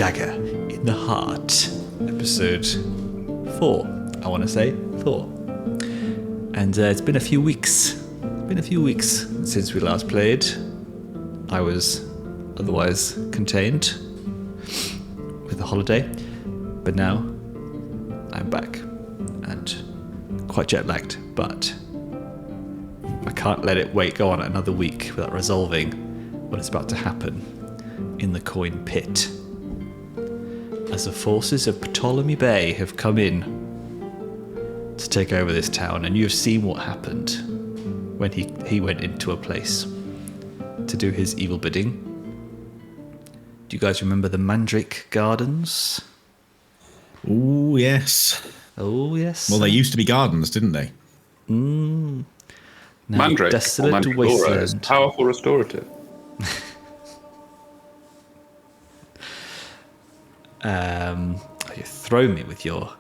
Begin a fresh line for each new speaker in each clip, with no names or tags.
Dagger in the Heart, episode 4. I want to say 4. And it's been a few weeks. Since we last played. I was otherwise contained with a holiday, but now I'm back and quite jet lagged. But I can't let it go on another week without resolving what is about to happen in the Coinpit, as the forces of Ptolemy Bay have come in to take over this town, and you have seen what happened when he went into a place to do his evil bidding. Do you guys remember the Mandrake Gardens?
Oh, yes.
Oh, yes.
Well, they used to be gardens, didn't they?
Now
Mandrake,
desolate
or
wasteland.
is powerful restorative.
You throw me with your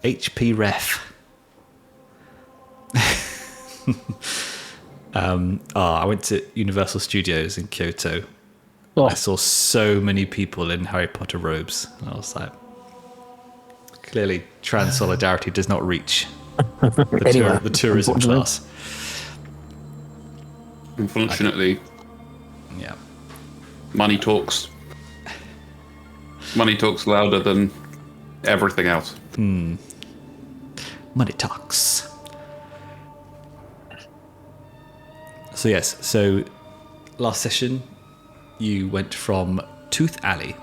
HP ref. I went to Universal Studios in Kyoto.
Oh.
I saw so many people in Harry Potter robes, and I was like, clearly trans solidarity does not reach the tourism class.
Unfortunately,
Yeah.
money talks. Money talks louder than everything else.
Money talks. So yes, last session you went from Tooth Alley,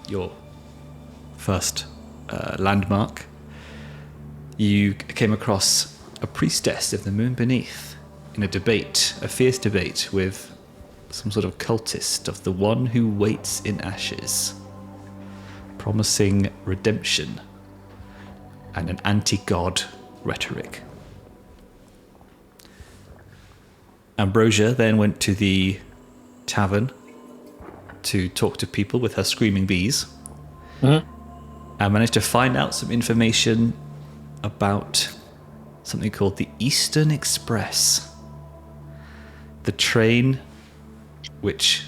your first landmark. You came across a priestess of the moon beneath in a fierce debate with some sort of cultist of the one who waits in ashes, promising redemption and an anti-god rhetoric. Ambrosia then went to the tavern to talk to people with her screaming bees, and managed to find out some information about something called the Eastern Express, the train which,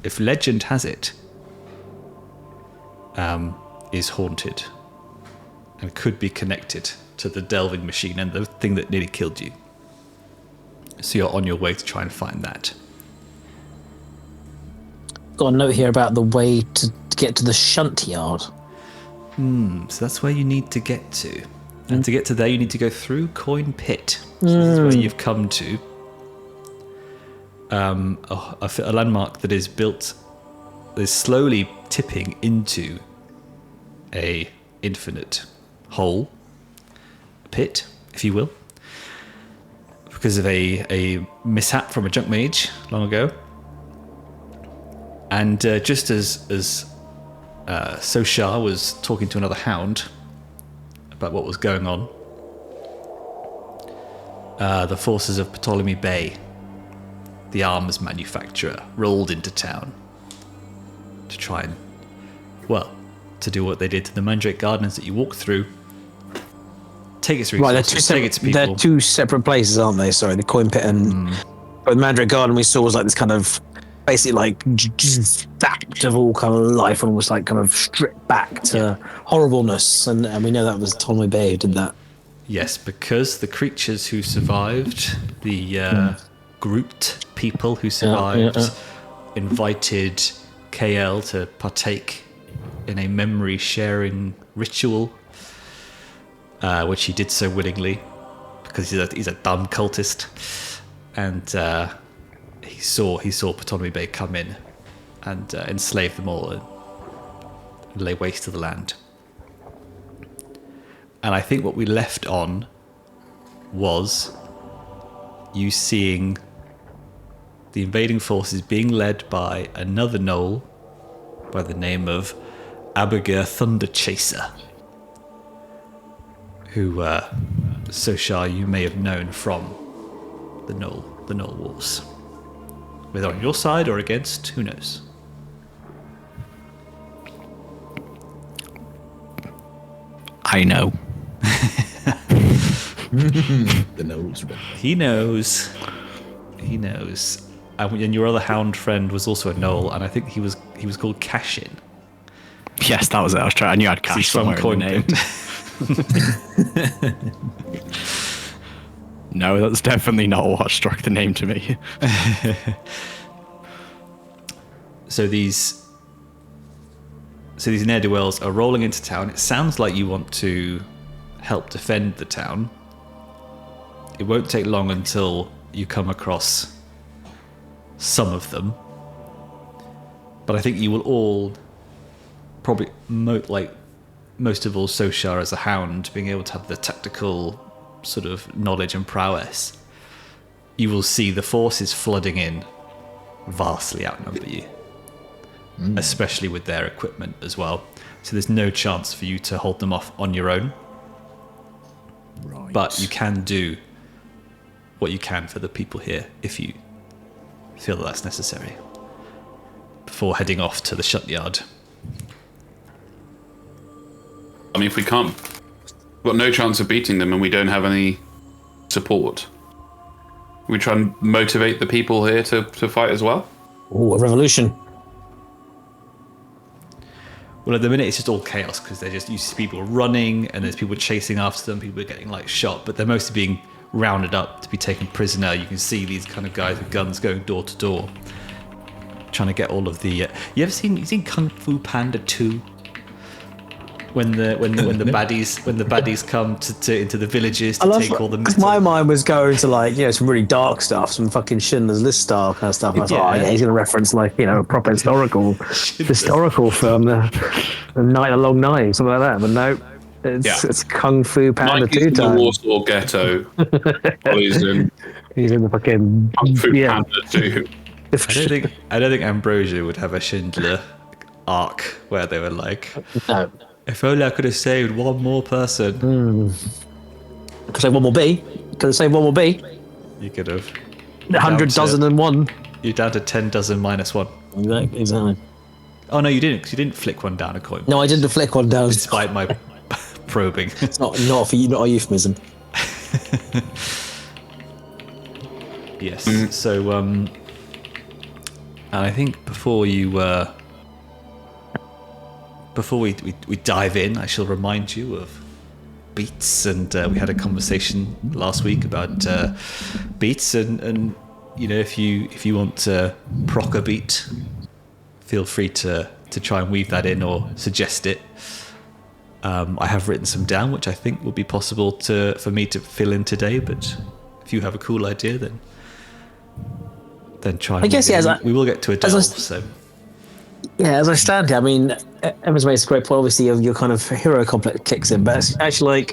if legend has it, is haunted and could be connected to the delving machine and the thing that nearly killed you. So you're on your way to try and find that.
Got a note here about the way to get to the Shuntyard.
So that's where you need to get to. And to get to there, you need to go through Coinpit. So this is where you've come to. A landmark that is built, is slowly tipping into a infinite hole, pit, if you will, because of a mishap from a junk mage long ago. And just as Soshar was talking to another Hound about what was going on, the forces of Ptolemy Bay, the arms manufacturer, rolled into town to try and, to do what they did to the Mandrake Gardens that you walked through. Take its resources, take its people.
They're two separate places, aren't they? Sorry, the Coinpit and the Mandrake Garden we saw was like this kind of, basically like zapped of all kind of life, and was like kind of stripped back to horribleness, and we know that was Ptolemy Bay who did that.
Yes, because the creatures who survived, the grouped people who survived, invited Kael to partake in a memory sharing ritual, which he did so willingly because he's a dumb cultist, and he saw Ptolemy Bay come in and enslave them all and lay waste to the land. And I think what we left on was you seeing the invading forces being led by another Gnoll by the name of Abigail Thunderchaser, who Soshar you may have known from the Gnoll Wars. Whether on your side or against, who knows?
I know.
The nose.
He knows. and your other Hound friend was also a Gnoll, and I think he was called Cashin.
Yes, that was it. I was trying. I knew I'd
He's
cash
from
somewhere in the name.
Coinpit.
No, that's definitely not what struck the name to me.
So these ne'er-do-wells are rolling into town. It sounds like you want to help defend the town. It won't take long until you come across some of them. But I think you will all probably, most of all Soshar as a Hound, being able to have the tactical sort of knowledge and prowess, you will see the forces flooding in vastly outnumber you. Especially with their equipment as well. So there's no chance for you to hold them off on your own.
Right.
But you can do what you can for the people here if you feel that that's necessary before heading off to the Shuntyard.
I mean, if we can't, we've got no chance of beating them and we don't have any support, we try and motivate the people here to fight as well.
Oh, a revolution.
Well, at the minute it's just all chaos because you see people running and there's people chasing after them, people are getting shot, but they're mostly being rounded up to be taken prisoner. You can see these kind of guys with guns going door to door, trying to get all of the. You ever seen Kung Fu Panda 2? When the baddies come to into the villages to take all the metal.
My mind was going to some really dark stuff, some fucking Schindler's List style kind of stuff. I was he's going to reference a proper historical film, the Night a Long Night, something like that. But no, it's Kung Fu Panda 2
in the
time.
Warsaw ghetto. He's in
the fucking
Kung Fu Panda 2.
I don't think Ambrosia would have a Schindler arc where they were
no.
If only I could have saved one more person.
Could save one more B. Could have saved one more B.
You could have.
100 dozen and one.
You're down to 10 dozen minus one.
Exactly.
Oh no, you didn't, because you didn't flick one down a coin.
No, I didn't flick one down.
Despite my probing.
It's not for you, not a euphemism.
Yes. So, and I think before we dive in, I shall remind you of beats, and we had a conversation last week about beats, and if you want to proc a beat, feel free to try and weave that in or suggest it. I have written some down, which I think will be possible for me to fill in today. But if you have a cool idea, then try. And I guess we will get to a delve. So.
Yeah, as I stand here, I mean, Emma's made a great point. Obviously, your kind of hero complex kicks in, but it's actually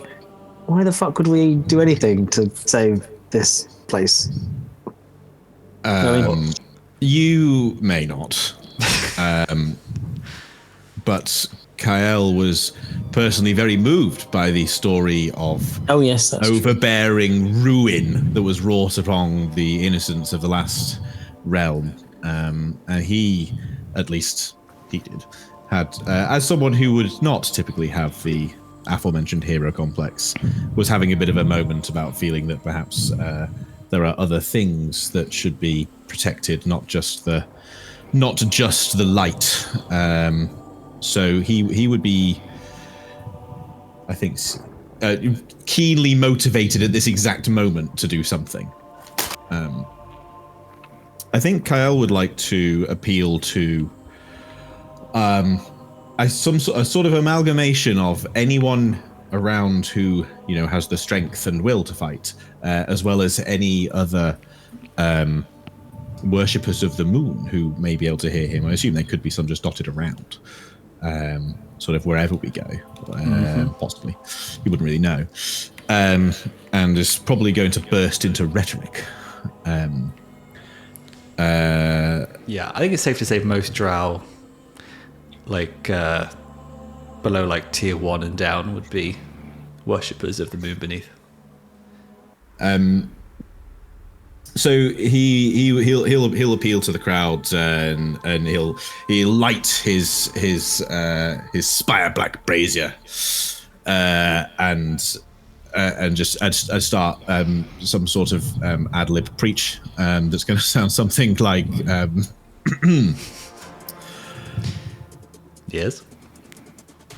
why the fuck would we do anything to save this place?
You may not, but Kael was personally very moved by the story of overbearing ruin that was wrought upon the innocents of the last realm, and he. At least he did. Had, as someone who would not typically have the aforementioned hero complex, was having a bit of a moment about feeling that perhaps there are other things that should be protected, not just the light. So he would be, I think, keenly motivated at this exact moment to do something. I think Kael would like to appeal to a sort of amalgamation of anyone around who has the strength and will to fight, as well as any other worshippers of the moon who may be able to hear him. I assume there could be some just dotted around, sort of wherever we go, possibly. You wouldn't really know, and is probably going to burst into rhetoric.
Yeah, I think it's safe to say most Drow, below tier 1 and down, would be worshippers of the moon beneath.
So he'll appeal to the crowd, and he'll light his spire black brazier, and and just I'd start some sort of ad lib preach that's going to sound something like
yes.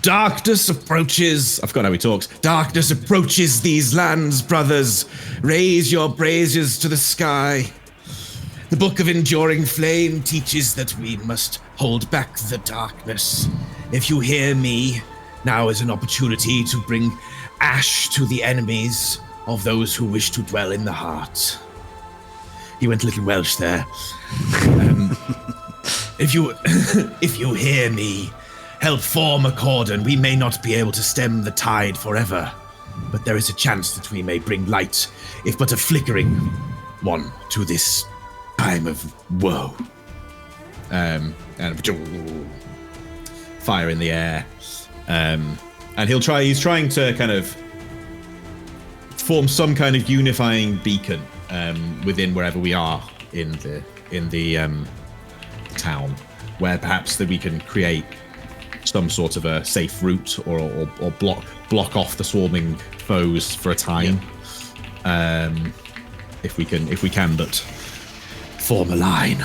Darkness approaches. I forgot how he talks. Darkness approaches these lands, brothers. Raise your braziers to the sky. The Book of Enduring Flame teaches that we must hold back the darkness. If you hear me, now is an opportunity to bring ash to the enemies of those who wish to dwell in the heart. He went a little Welsh there. If you hear me, help form a cordon. We may not be able to stem the tide forever, but there is a chance that we may bring light, if but a flickering one, to this time of woe. And fire in the air. And he's trying to kind of form some kind of unifying beacon within wherever we are in the town, where perhaps that we can create some sort of a safe route or block off the swarming foes for a time. If we can but form a line.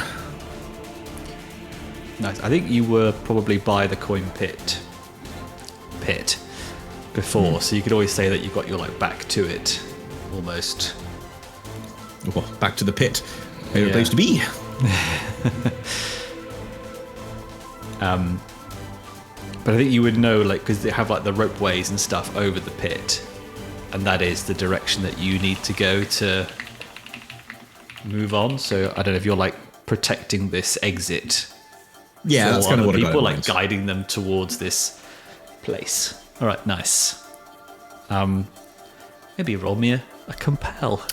Nice. I think you were probably by the Coinpit before, so you could always say that you got your back to it, almost.
Oh, back to the pit. Favorite place to be.
But I think you would know, because they have the ropeways and stuff over the pit, and that is the direction that you need to go to move on. So I don't know if you're protecting this exit.
Yeah, that's kind of what
people
I got.
Guiding them towards this place. All right, nice. Maybe roll me a compel.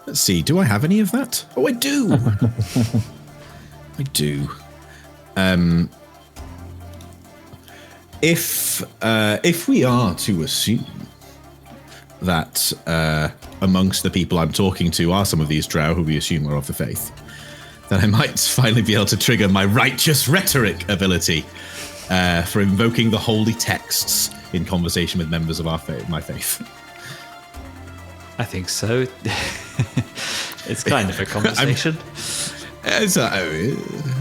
Let's see. Do I have any of that? Oh, I do. I do. If we are to assume that amongst the people I'm talking to are some of these drow who we assume are of the faith, then I might finally be able to trigger my righteous rhetoric ability for invoking the holy texts in conversation with members of my faith.
I think so. It's kind of a conversation.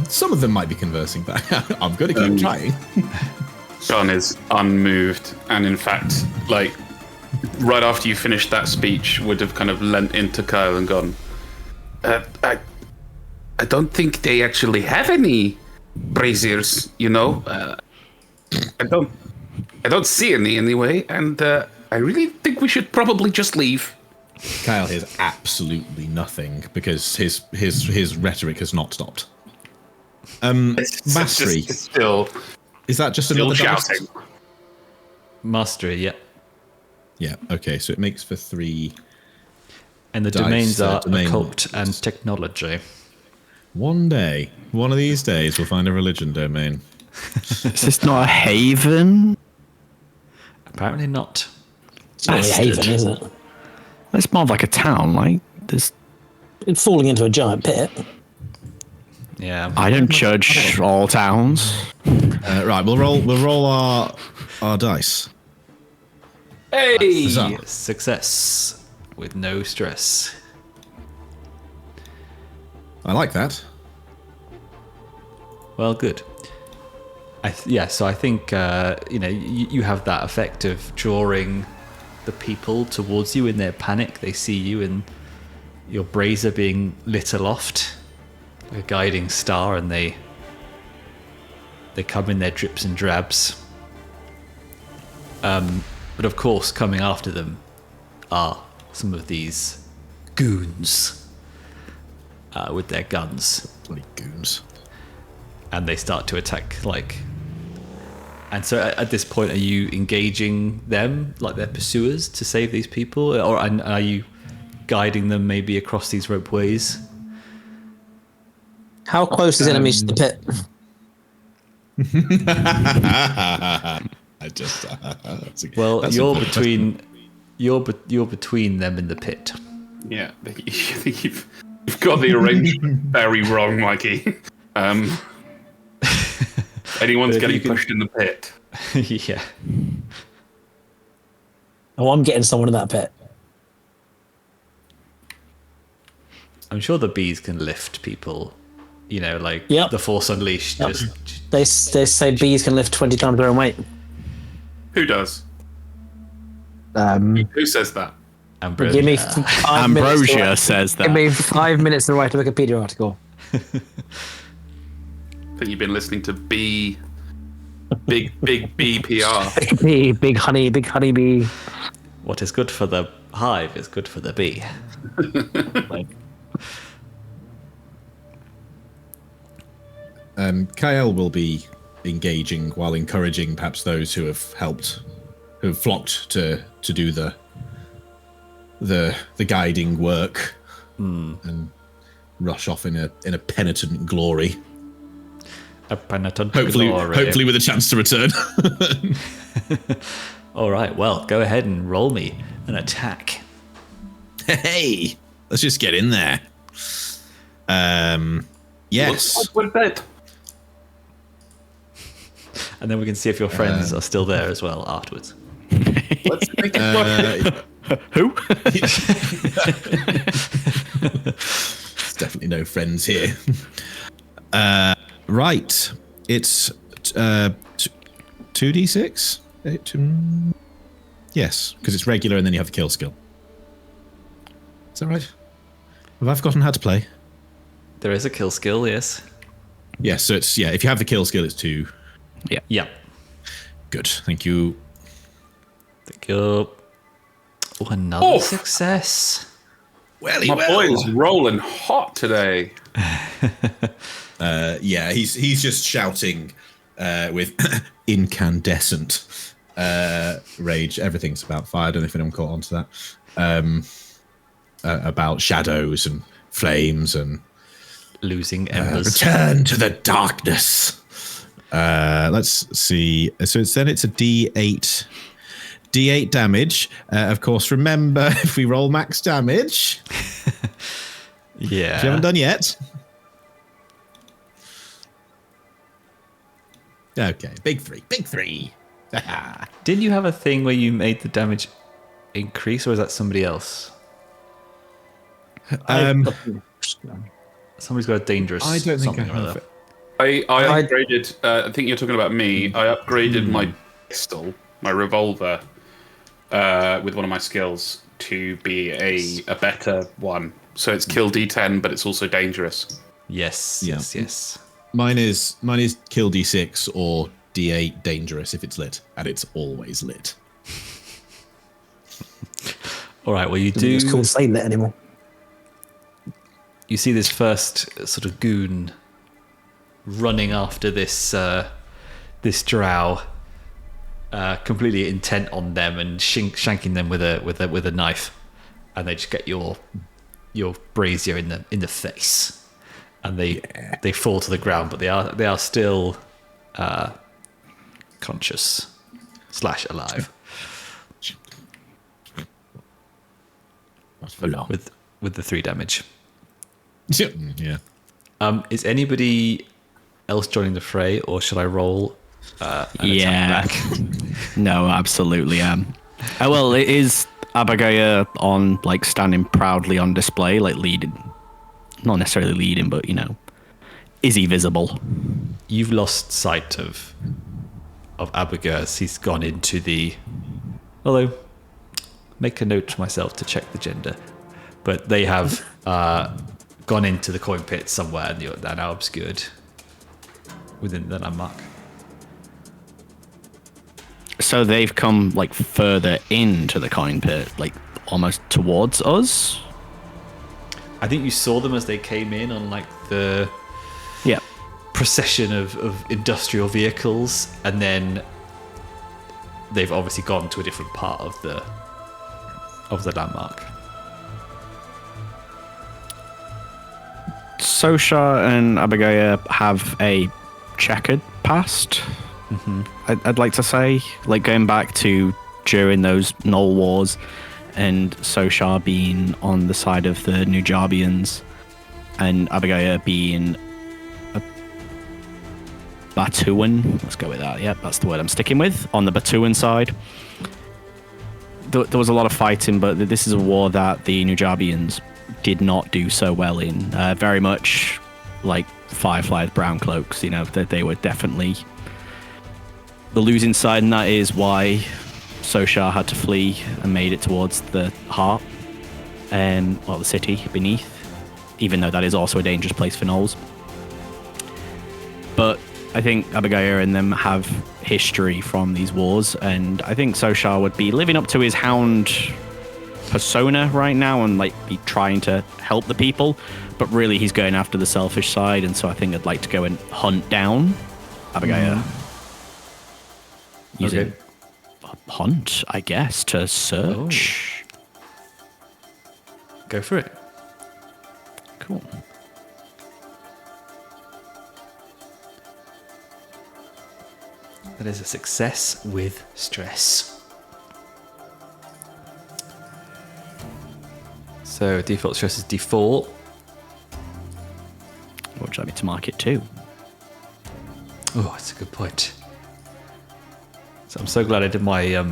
Some of them might be conversing, but I'm going to keep trying.
John is unmoved, and in fact, right after you finished that speech, would have kind of leant into Kael and gone, I don't think they actually have any braziers, I don't see any anyway, and I really think we should probably just leave.
Kael hears absolutely nothing because his rhetoric has not stopped. Mastery.
Still,
is that just
still
another
shouting?
dice?
Mastery, yeah.
Yeah, okay, so it makes for 3.
And the domains are occult and technology.
One of these days, we'll find a religion domain.
Is this not a haven?
Apparently not.
It's not a haven, is it?
It's more like a town, there's...
It's falling into a giant pit.
Yeah.
I don't judge all towns.
Right, we'll roll our dice.
Hey!
Success with no stress.
I like that.
Well, good. So I think you have that effect of drawing the people towards you in their panic. They see you and your brazier being lit aloft, like a guiding star, and they come in their drips and drabs. But of course, coming after them are some of these goons with their guns.
Bloody goons.
And they start to attack, And so at this point, are you engaging them, their pursuers, to save these people? Or are you guiding them maybe across these ropeways?
How close is enemies to the pit?
You're between them and the pit.
Yeah, you've got the arrangement very wrong, Mikey. Anyone's getting pushed in the pit.
Yeah.
Oh, I'm getting someone in that pit.
I'm sure the bees can lift people. You know, like the Force Unleashed.
Yep.
Just
They say bees can lift 20 times their own weight.
Who does? Who says that?
Ambrosia.
Give me 5
Ambrosia
minutes
says that.
Give me 5 minutes to write a Wikipedia article.
I think you've been listening to big BPR.
Big honey bee.
What is good for the hive is good for the bee.
Kael will be engaging while encouraging perhaps those who have flocked to do the guiding work and rush off in a penitent glory.
A penitent
hopefully
glory.
with a chance to return.
All right, well, go ahead and roll me an attack.
Hey, let's just get in there. Yes.
What bed?
And then we can see if your friends are still there as well afterwards.
Let's make it
Who?
There's definitely no friends here. Right. It's 2d6? Yes, because it's regular and then you have the kill skill. Is that right? Have I forgotten how to play?
There is a kill skill, yes.
Yes, so it's, if you have the kill skill, it's 2.
Yeah.
Good, thank you.
Thank you. Oh, another success.
My boy is rolling hot today.
He's just shouting with incandescent rage. Everything's about fire. I don't know if anyone caught on to that. About shadows and flames and
losing embers.
Return to the darkness. Let's see. So it's a D8 damage. Of course, remember if we roll max damage.
Yeah.
Which you haven't done yet. Okay, big three.
Didn't you have a thing where you made the damage increase, or is that somebody else? Somebody's got a dangerous.
I don't think I
something or
have
other.
it.
I upgraded. I think you're talking about me. I upgraded my pistol, my revolver, with one of my skills to be a better one. So it's kill D10, but it's also dangerous.
Yes.
Mine is kill D6 or D8 dangerous if it's lit, and it's always lit.
All right. Well, you do.
It's called say lit anymore.
You see this first sort of goon running after this drow, completely intent on them and shanking them with a knife, and they just get your brazier in the face, and they fall to the ground, but they are still conscious / alive. With the 3 damage.
Yeah.
Is anybody else joining the fray, or should I roll? Attack back?
No, absolutely. Well, it is Abigail on standing proudly on display, leading, not necessarily leading, but is he visible?
You've lost sight of Abigail as he's gone into the. Although, make a note to myself to check the gender, but they have gone into the coin pit somewhere, and they're now obscured within the landmark.
So they've come further into the coin pit, almost towards us.
I think you saw them as they came in on the procession of industrial vehicles, and then they've obviously gone to a different part of the landmark.
Soshar and Abigail have a checkered past. Mm-hmm. I'd like to say, going back to during those Gnoll wars, and Soshar being on the side of the Nujabians, and Abigail being a Batuan. Let's go with that. Yep, that's the word I'm sticking with. On the Batuan side, there was a lot of fighting, but this is a war that the Nujabians did not do so well in. Very much like Firefly's Brown Cloaks, that they were definitely the losing side, and that is why Soshar had to flee and made it towards the heart, the city beneath, even though that is also a dangerous place for gnolls. But I think Abagaya and them have history from these wars, and I think Soshar would be living up to his Hound persona right now and be trying to help the people, but really he's going after the selfish side, and so I think I'd like to go and hunt down Abagaya. Using a hunt, I guess, to search.
Go for it.
Cool.
That is a success with stress. So default stress is D4.
Would you like me to mark it too?
Oh, that's a good point. So I'm so glad I did my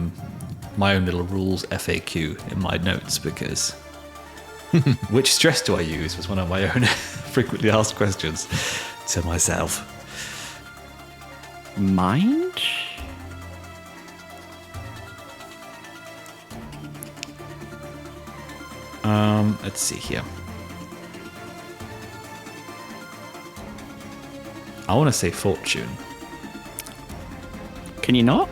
my own little rules FAQ in my notes, because which stress do I use was one of my own frequently asked questions to myself.
Mind?
Let's see here. I want to say fortune.
Can you not?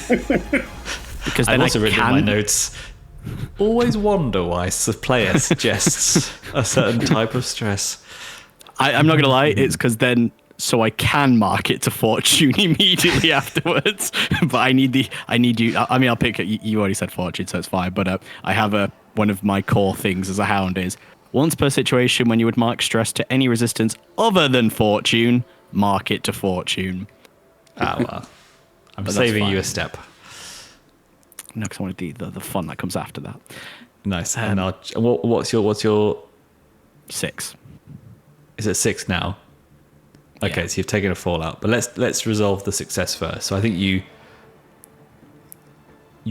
Because then
I've also written in my notes. Always wonder why the player suggests a certain type of stress.
I'm not gonna lie, it's because then so I can mark it to fortune immediately afterwards. But I need you. I mean, I'll pick it. You already said fortune, so it's fine. But I have one of my core things as a hound is once per situation when you would mark stress to any resistance other than fortune, mark it to fortune.
Well, I'm saving you a step.
No, because I want the fun that comes after that.
Nice. And what's your
6?
Is it 6 now? Okay,
Yeah.
so you've taken a fallout, but let's resolve the success first. So I think you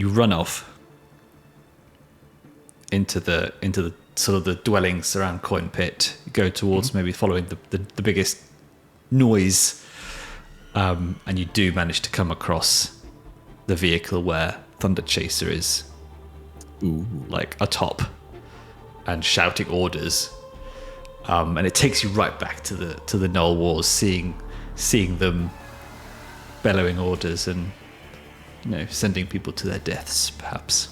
run off into the sort of the dwellings around Coinpit. You go towards maybe following the biggest noise, and you do manage to come across the vehicle where Thunder Chaser is, like atop and shouting orders. And it takes you right back to the Gnoll Wars, seeing them bellowing orders and sending people to their deaths, perhaps.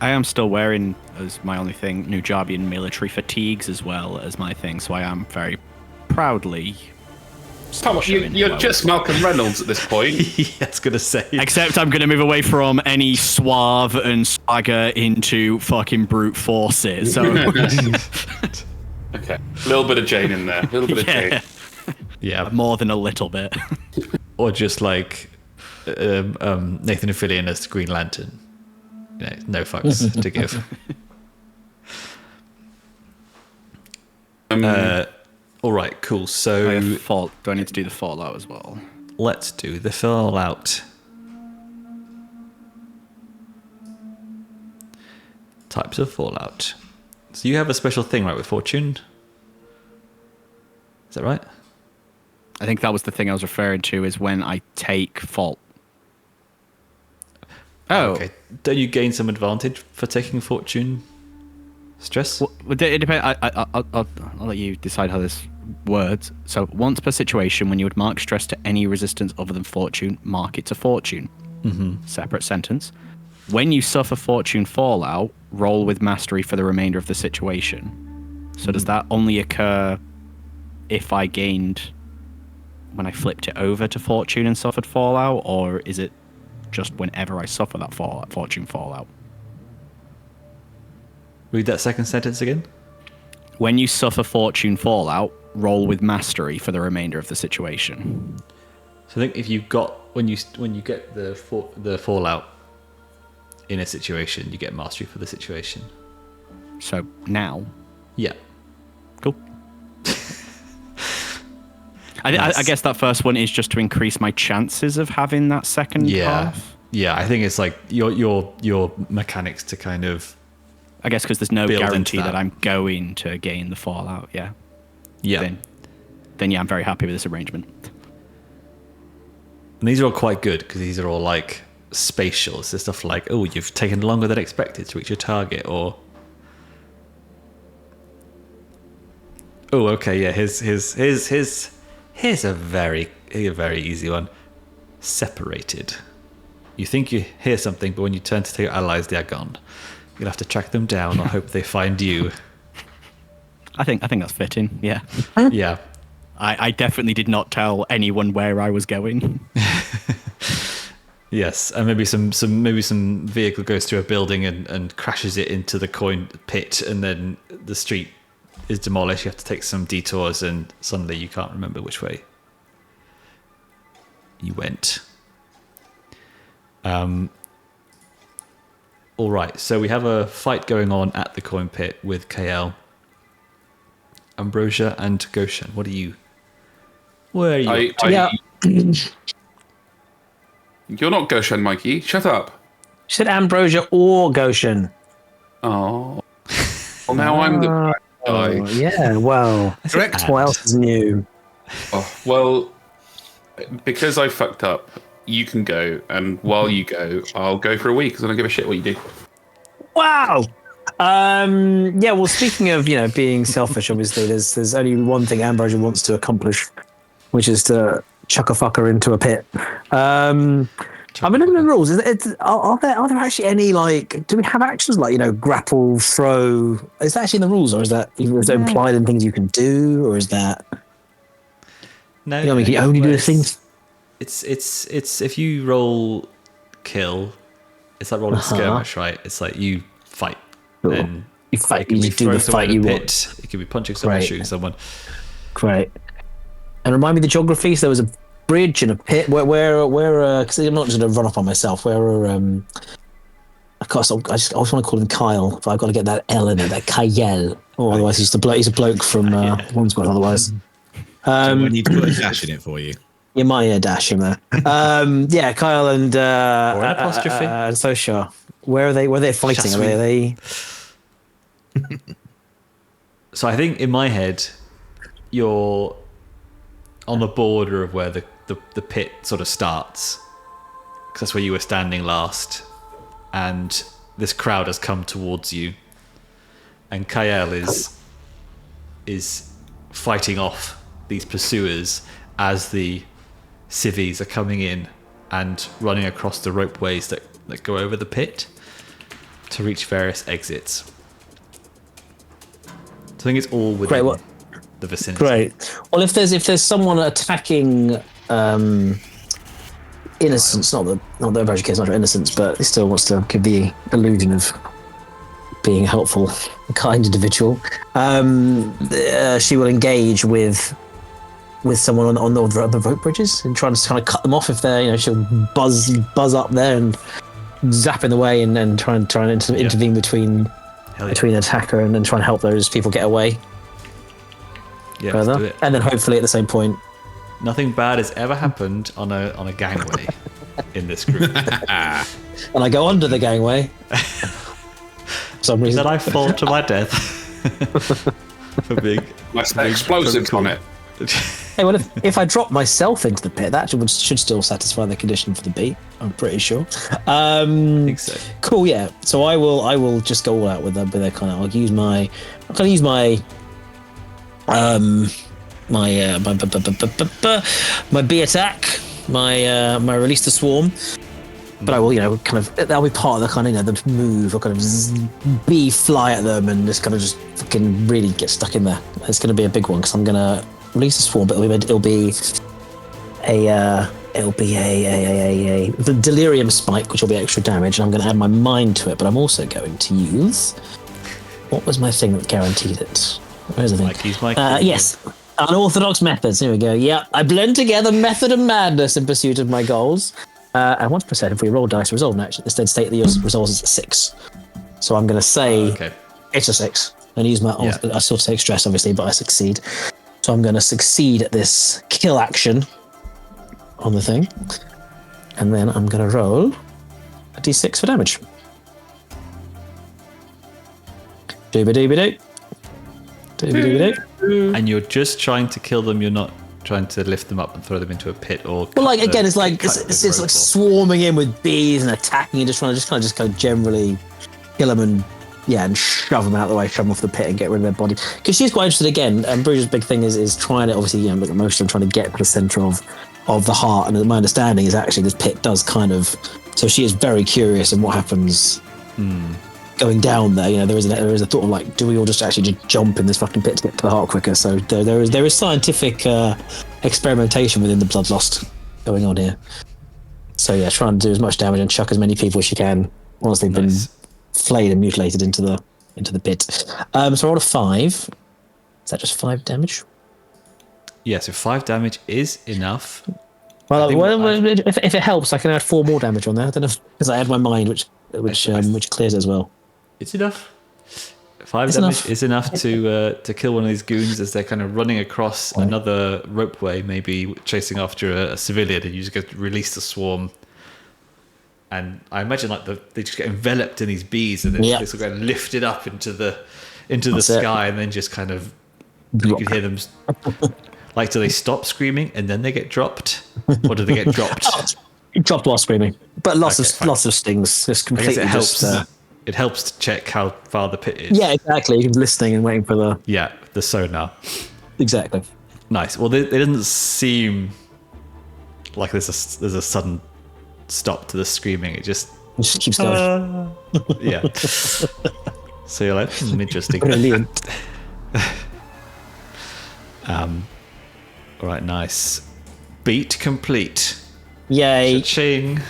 I am still wearing, as my only thing, Nujabian military fatigues as well as my thing, so I am very proudly.
You're just Malcolm Reynolds at this point.
I was going to say.
Except I'm going to move away from any suave and swagger into fucking brute forces. So.
Okay, a little bit of Jane in there. A little bit of Jane.
Yeah,
more than a little bit.
Or just like Nathan Fillion as Green Lantern. No fucks to give. All right, cool. So
do I need to do the fallout as well?
Let's do the fallout. Types of fallout. So you have a special thing, right, with fortune? Is that right?
I think that was the thing I was referring to, is when I take fault. Oh,
okay. Don't you gain some advantage for taking fortune stress?
Well, it depends. I'll let you decide how this words. So once per situation, when you would mark stress to any resistance other than fortune, mark it to fortune.
Mm-hmm.
Separate sentence. When you suffer fortune fallout, roll with mastery for the remainder of the situation. So does that only occur if I gained when I flipped it over to fortune and suffered fallout, or is it just whenever I suffer that fortune fallout?
Read that second sentence again.
When you suffer fortune fallout, roll with mastery for the remainder of the situation.
So I think if you got when you get the fallout in a situation, you get mastery for the situation.
So now,
yeah,
cool. I guess that first one is just to increase my chances of having that second half.
Yeah, I think it's like your mechanics to kind of.
I guess because there's no
build
guarantee
into that.
that I'm going to gain the fallout. Yeah.
Yeah.
Then yeah, I'm very happy with this arrangement.
And these are all quite good because these are all like spatial. So stuff like, oh, you've taken longer than expected to reach your target, or oh, okay, yeah, here's a very easy one. Separated. You think you hear something, but when you turn to your allies, they are gone. You'll have to track them down or hope they find you.
I think that's fitting. Yeah.
Yeah.
I definitely did not tell anyone where I was going.
Yes, and maybe some vehicle goes through a building and crashes it into the coin pit, and then the street is demolished. You have to take some detours, and suddenly you can't remember which way you went. All right, so we have a fight going on at the coin pit with Kael, Ambrosia, and Goshan. Where are you?
Yeah.
You're not Goshan, Mikey. Shut up.
She said Ambrosia or Goshan.
Oh. Well, now I'm the bad guy.
Yeah, well.
Correct.
What else is new?
Oh, well, because I fucked up, you can go, and while you go, I'll go for a week because I don't give a shit what you do.
Wow. Yeah, well, speaking of, being selfish, obviously, there's only one thing Ambrosia wants to accomplish, which is to chuck a fucker into a pit. I've been looking at the rules. Are there actually any, do we have actions like, grapple, throw? Is that actually in the rules, or is that implied in things you can do, or is that?
No,
can you only do the things?
It's if you roll kill, it's like rolling skirmish, right? It's like you fight.
Cool.
And
you fight.
it can
You
be
do the
throwing someone
fight
in
you
a
want.
pit. It could be punching someone,
Great.
shooting someone.
Great. And remind me the geography. So there was a bridge and a pit. Where? Because I'm not just going to run off on myself. I just want to call him Kael, but I've got to get that L in it. That Kael. Or otherwise, he's a bloke from Wandsworth. Otherwise,
So I need to put a dash in it for you.
you might dash in there. Yeah, Kael and
Or an apostrophe.
and Soshar. Where are they? Where are they fighting? Are they?
So I think in my head, you're on the border of where the pit sort of starts, because that's where you were standing last, and this crowd has come towards you, and Kael is fighting off these pursuers as the civvies are coming in and running across the ropeways that go over the pit to reach various exits. So I think it's all within the vicinity.
Great. Well, if there's someone attacking innocence, not the Ambrosia cares much about innocence, but he still wants to give the illusion of being a helpful, kind individual. She will engage with someone on the rope bridges and try to kind of cut them off if they're, she'll buzz up there and zap in the way and try and intervene between attacker and then try and help those people get away.
Yeah,
further.
let's do it.
And then hopefully at the same point,
nothing bad has ever happened on a gangway in this group.
and I go under the gangway. For some reason.
Then I fall to my death. For big
explosives on it.
Hey, well, if I drop myself into the pit, that should still satisfy the condition for the beat. I'm pretty sure.
I think so.
Cool. Yeah. So I will just go all out with that kind of. I'll use my my B attack, my release the swarm. But I will, that'll be part of the kind of, the move. I'll kind of bee fly at them and just kind of just fucking really get stuck in there. It's going to be a big one because I'm going to release the swarm, but it'll be the delirium spike, which will be extra damage, and I'm going to add my mind to it. But I'm also going to use, what was my thing that guaranteed it? Where's the thing? Yes. Unorthodox methods. Here we go. Yeah, I blend together method and madness in pursuit of my goals. And 1%, if we roll dice, resolve an action, instead state that your resolve is a 6. So I'm going to say it's a 6 and use my. I still take stress, obviously, but I succeed. So I'm going to succeed at this kill action on the thing, and then I'm going to roll a d6 for damage. Dooba-dooba-doo. Dooba-dooba-doo.
And you're just trying to kill them. You're not trying to lift them up and throw them into a pit or.
Well, like again, it's like it's like swarming in with bees and attacking and just trying to just kind of generally kill them and shove them out of the way, shove them off the pit and get rid of their body. Because she's quite interested again. And Bruce's big thing is trying to obviously look at most of them trying to get to the center of the heart. And my understanding is actually this pit does kind of. So she is very curious in what happens. Going down there, there is a thought of like, do we all just actually just jump in this fucking pit to get to the heart quicker? So there is scientific experimentation within the Bloodlost going on here. So yeah, trying to do as much damage and chuck as many people as you can once they've been flayed and mutilated into the pit. So I rolled a 5. Is that just 5 damage?
Yeah, so 5 damage is enough.
Well, if it helps, I can add 4 more damage on there. I don't know because I had my mind, which clears it as well.
It's enough. 5 damage is enough to kill one of these goons as they're kind of running across another ropeway, maybe chasing after a civilian, and you just get release the swarm. And I imagine like they just get enveloped in these bees, and then they sort of get lifted up into the sky, and then just kind of you can hear them. Like, do they stop screaming and then they get dropped, or do they get dropped?
Dropped while screaming, but lots of stings. Just completely.
It helps to check how far the pit is.
Yeah, exactly. You're listening and waiting for
the sonar.
Exactly.
Nice. Well, it doesn't seem like there's a sudden stop to the screaming. It just
keeps going.
Yeah. So you're like, interesting.
Brilliant.
All right, nice. Beat complete.
Yay.
Cha-ching.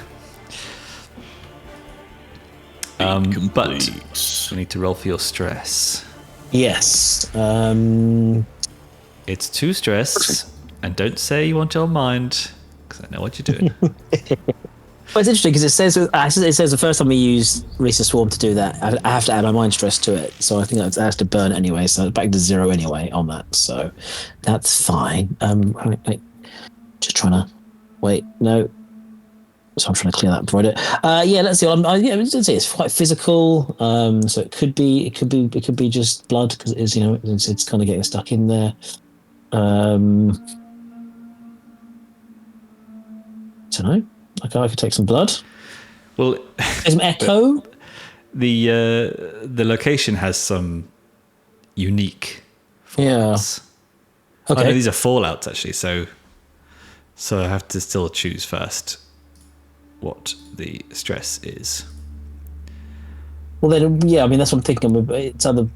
But we need to roll for your stress.
Yes.
It's 2 stress, and don't say you want your mind, because I know what you're doing.
Well, it's interesting because it says the first time we use Release Swarm to do that, I have to add my mind stress to it. So I think that has to burn anyway. So it's back to 0 anyway on that. So that's fine. Just trying to wait. No. So I'm trying to clear that before I do it. Yeah, let's see. Let's see. It's quite physical. So it could be just blood because it is. It's kind of getting stuck in there. I don't know. I could take some blood.
Well,
there's some echo.
The location has some unique fallouts.
Yeah. Okay.
Oh, no, these are fallouts actually. So I have to still choose first what the stress is.
Well, then, yeah. I mean, that's what I'm thinking. It's either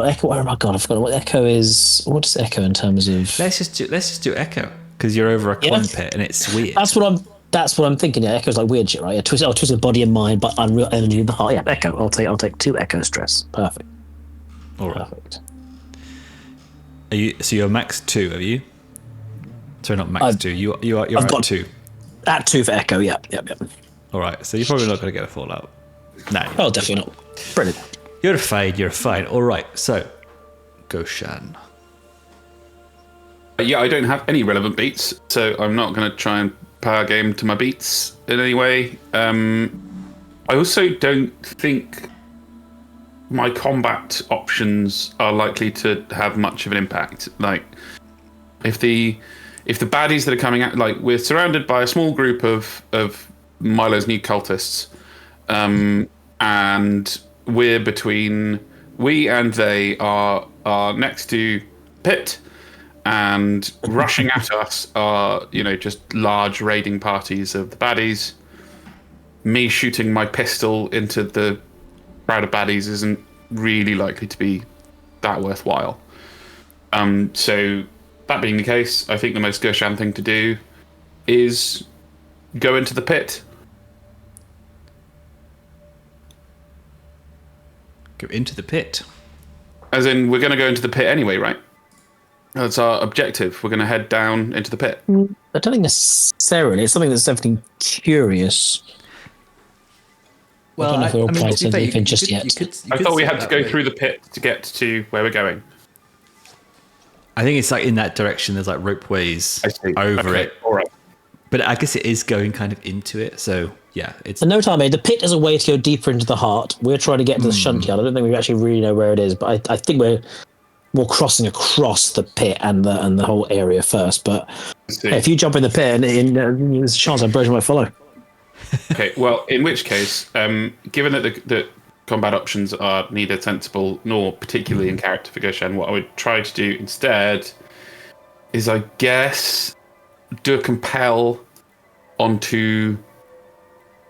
echo. Oh my god, I forgot what echo is. What is echo in terms of?
Let's just do echo because you're over a Coinpit and it's weird.
That's what I'm thinking. Yeah, echo's like weird shit, right? Twisted body and mind, but unreal energy in the heart. Yeah, echo. I'll take 2 echo stress. Perfect.
All right.
Perfect.
So you're max 2, have you? Sorry, not max 2. You're at 2.
At 2 for echo. Yep.
All right. So you're probably not going to get a fallout. No.
Oh, definitely not. Brilliant.
You're fine. All right. So, Goshan.
Yeah, I don't have any relevant beats, so I'm not going to try and power game to my beats in any way. I also don't think my combat options are likely to have much of an impact. Like, if the baddies that are coming out, like, we're surrounded by a small group of Milo's new cultists, and we and they are next to pit. And rushing at us are, just large raiding parties of the baddies. Me shooting my pistol into the crowd of baddies isn't really likely to be that worthwhile. So that being the case, I think the most Goshan thing to do is go into the pit.
Go into the pit?
As in, we're going to go into the pit anyway, right? That's our objective. We're going to head down into the pit.
I don't think necessarily. It's something that's definitely curious.
Well,
I don't know if we're all placed anything just yet.
I thought we had to go through the pit to get to where we're going.
I think it's like in that direction. There's like ropeways over it.
All right.
but I guess it is going kind of into it. So yeah, it's
And no time, mate. The pit is a way to go deeper into the heart. We're trying to get to the Shuntyard. I don't think we actually really know where it is, but I think we're crossing across the pit and the whole area first. But hey, if you jump in the pit, there's a chance Ambrosia might follow.
Okay, well, in which case, given that the combat options are neither sensible nor particularly in character for Goshan, what I would try to do instead is, I guess, do a compel onto...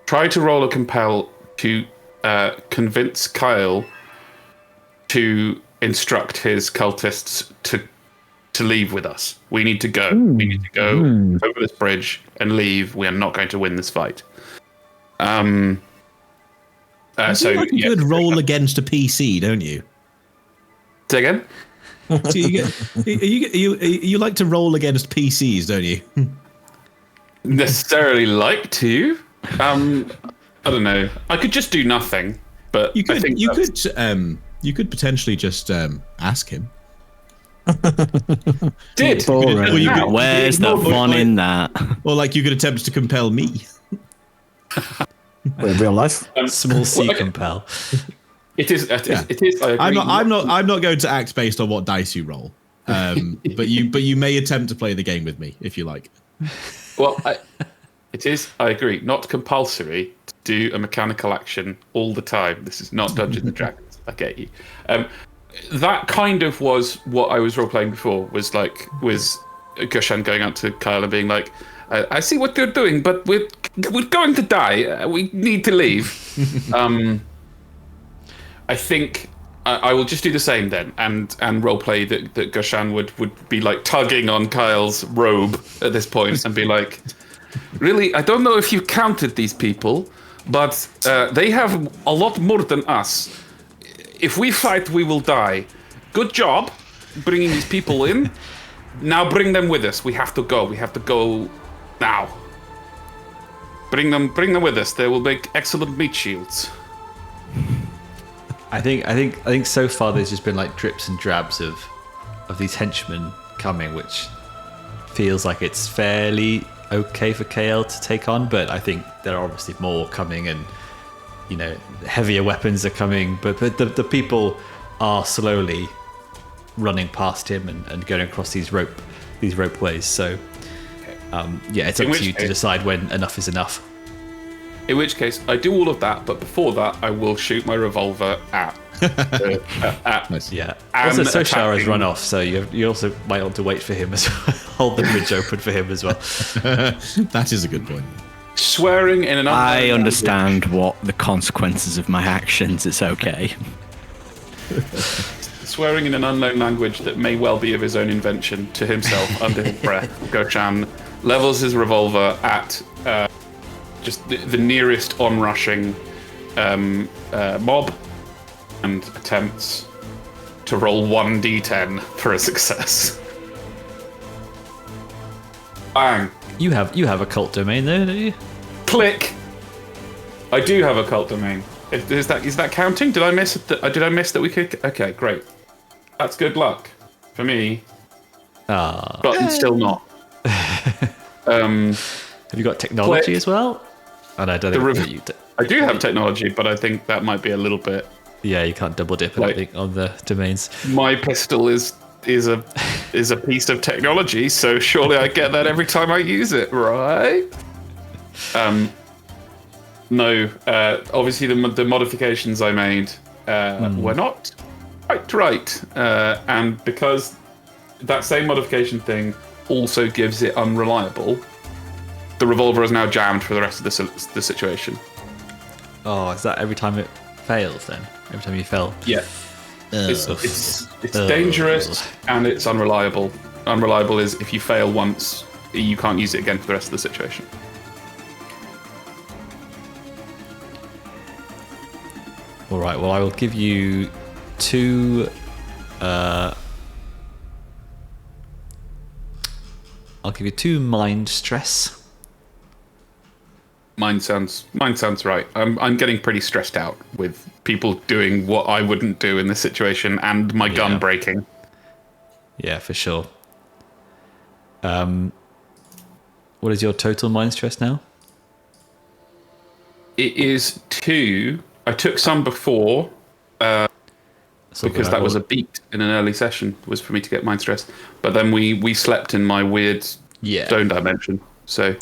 Try to roll a compel to convince Kael to instruct his cultists to leave with us. We need to go. We need to go over this bridge and leave. We are not going to win this fight. So
like a good roll against a PC, don't you?
Say again?
So you like to roll against PCs, don't you?
Necessarily like to. I don't know. I could just do nothing, but
you could.
I think
You could potentially just ask him.
Did
where's the fun in that?
Or like you could attempt to compel me.
In real life,
small C compel.
It is. It is. I agree.
I'm not going to act based on what dice you roll. But you may attempt to play the game with me if you like.
Well, it is. I agree. Not compulsory to do a mechanical action all the time. This is not Dungeons and Dragons. I get you. That kind of was what I was role playing before. Was Goshan going out to Kael and being like, "I see what you're doing, but we're going to die. We need to leave." I think I will just do the same then, and roleplay that Goshan would be like tugging on Kael's robe at this point and be like, "Really, I don't know if you counted these people, but they have a lot more than us. If we fight, we will die. Good job bringing these people in. Now bring them with us. We have to go. We have to go now. Bring them with us. They will make excellent meat shields."
I think so far there's just been like drips and drabs of these henchmen coming, which feels like it's fairly okay for Kael to take on, but I think there are obviously more coming, and heavier weapons are coming, but the people are slowly running past him and going across these ropeways. So it's up to you to decide when enough is enough.
In which case, I do all of that, but before that, I will shoot my revolver at.
Yeah. Also, Soshar has run off, so you also might want to wait for him as well. Hold the bridge open for him as well.
That is a good point.
Swearing in an unknown
I understand what the consequences of my actions. It's okay.
Swearing in an unknown language that may well be of his own invention to himself under his breath, Goshan levels his revolver at just the nearest onrushing mob and attempts to roll 1d10 for a success. Bang.
You have a cult domain though, don't you?
Click. I do have a cult domain. Is that counting? Did I miss that we could? Okay, great. That's good luck for me. But still not.
Have you got technology
click.
As well? And I don't think
I do have technology, but I think that might be a little bit.
Yeah, you can't double dip. I think on the domains. My
pistol is a piece of technology, so surely I get that every time I use it, right? No. Obviously, the modifications I made were not quite right, and because that same modification thing also gives it unreliable, the revolver is now jammed for the rest of the situation.
Oh, is that every time it fails then? Every time you fail?
Yeah. It's dangerous and it's unreliable. Unreliable is if you fail once, you can't use it again for the rest of the situation.
All right. Well, I will give you two. I'll give you 2 mind stress.
Mine sounds right. I'm getting pretty stressed out with people doing what I wouldn't do in this situation, and my gun breaking.
Yeah, for sure. Well, What is your total mind stress now?
It is 2. I took some before because that was a beat in an early session, was for me to get mind stress. But then we slept in my weird stone dimension. So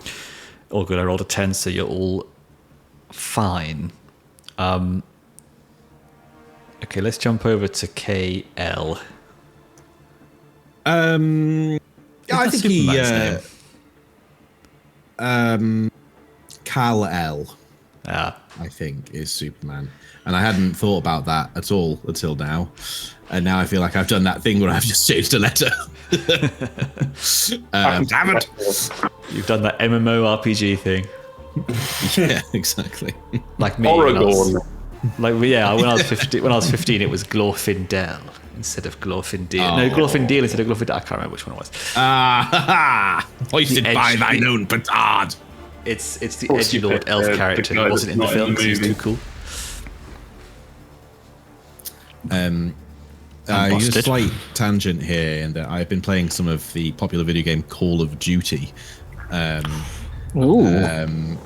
all good. I rolled a 10, so you're all fine. Okay, let's jump over to Kael.
I think he Kael. I think is Superman, and I hadn't thought about that at all until now, and now I feel like I've done that thing where I've just changed a letter.
Damn it!
You've done that MMORPG thing.
Yeah, exactly.
Like me.
Oregon.
When I was 15, it was Glorfindel instead of Glorfindel. No, Glorfindel instead of Glorfindel. I can't remember which one it was.
Hoisted by thine own petard.
It's the edgelord elf character that wasn't in the film because he's too cool.
Just a slight tangent here, and I've been playing some of the popular video game Call of Duty.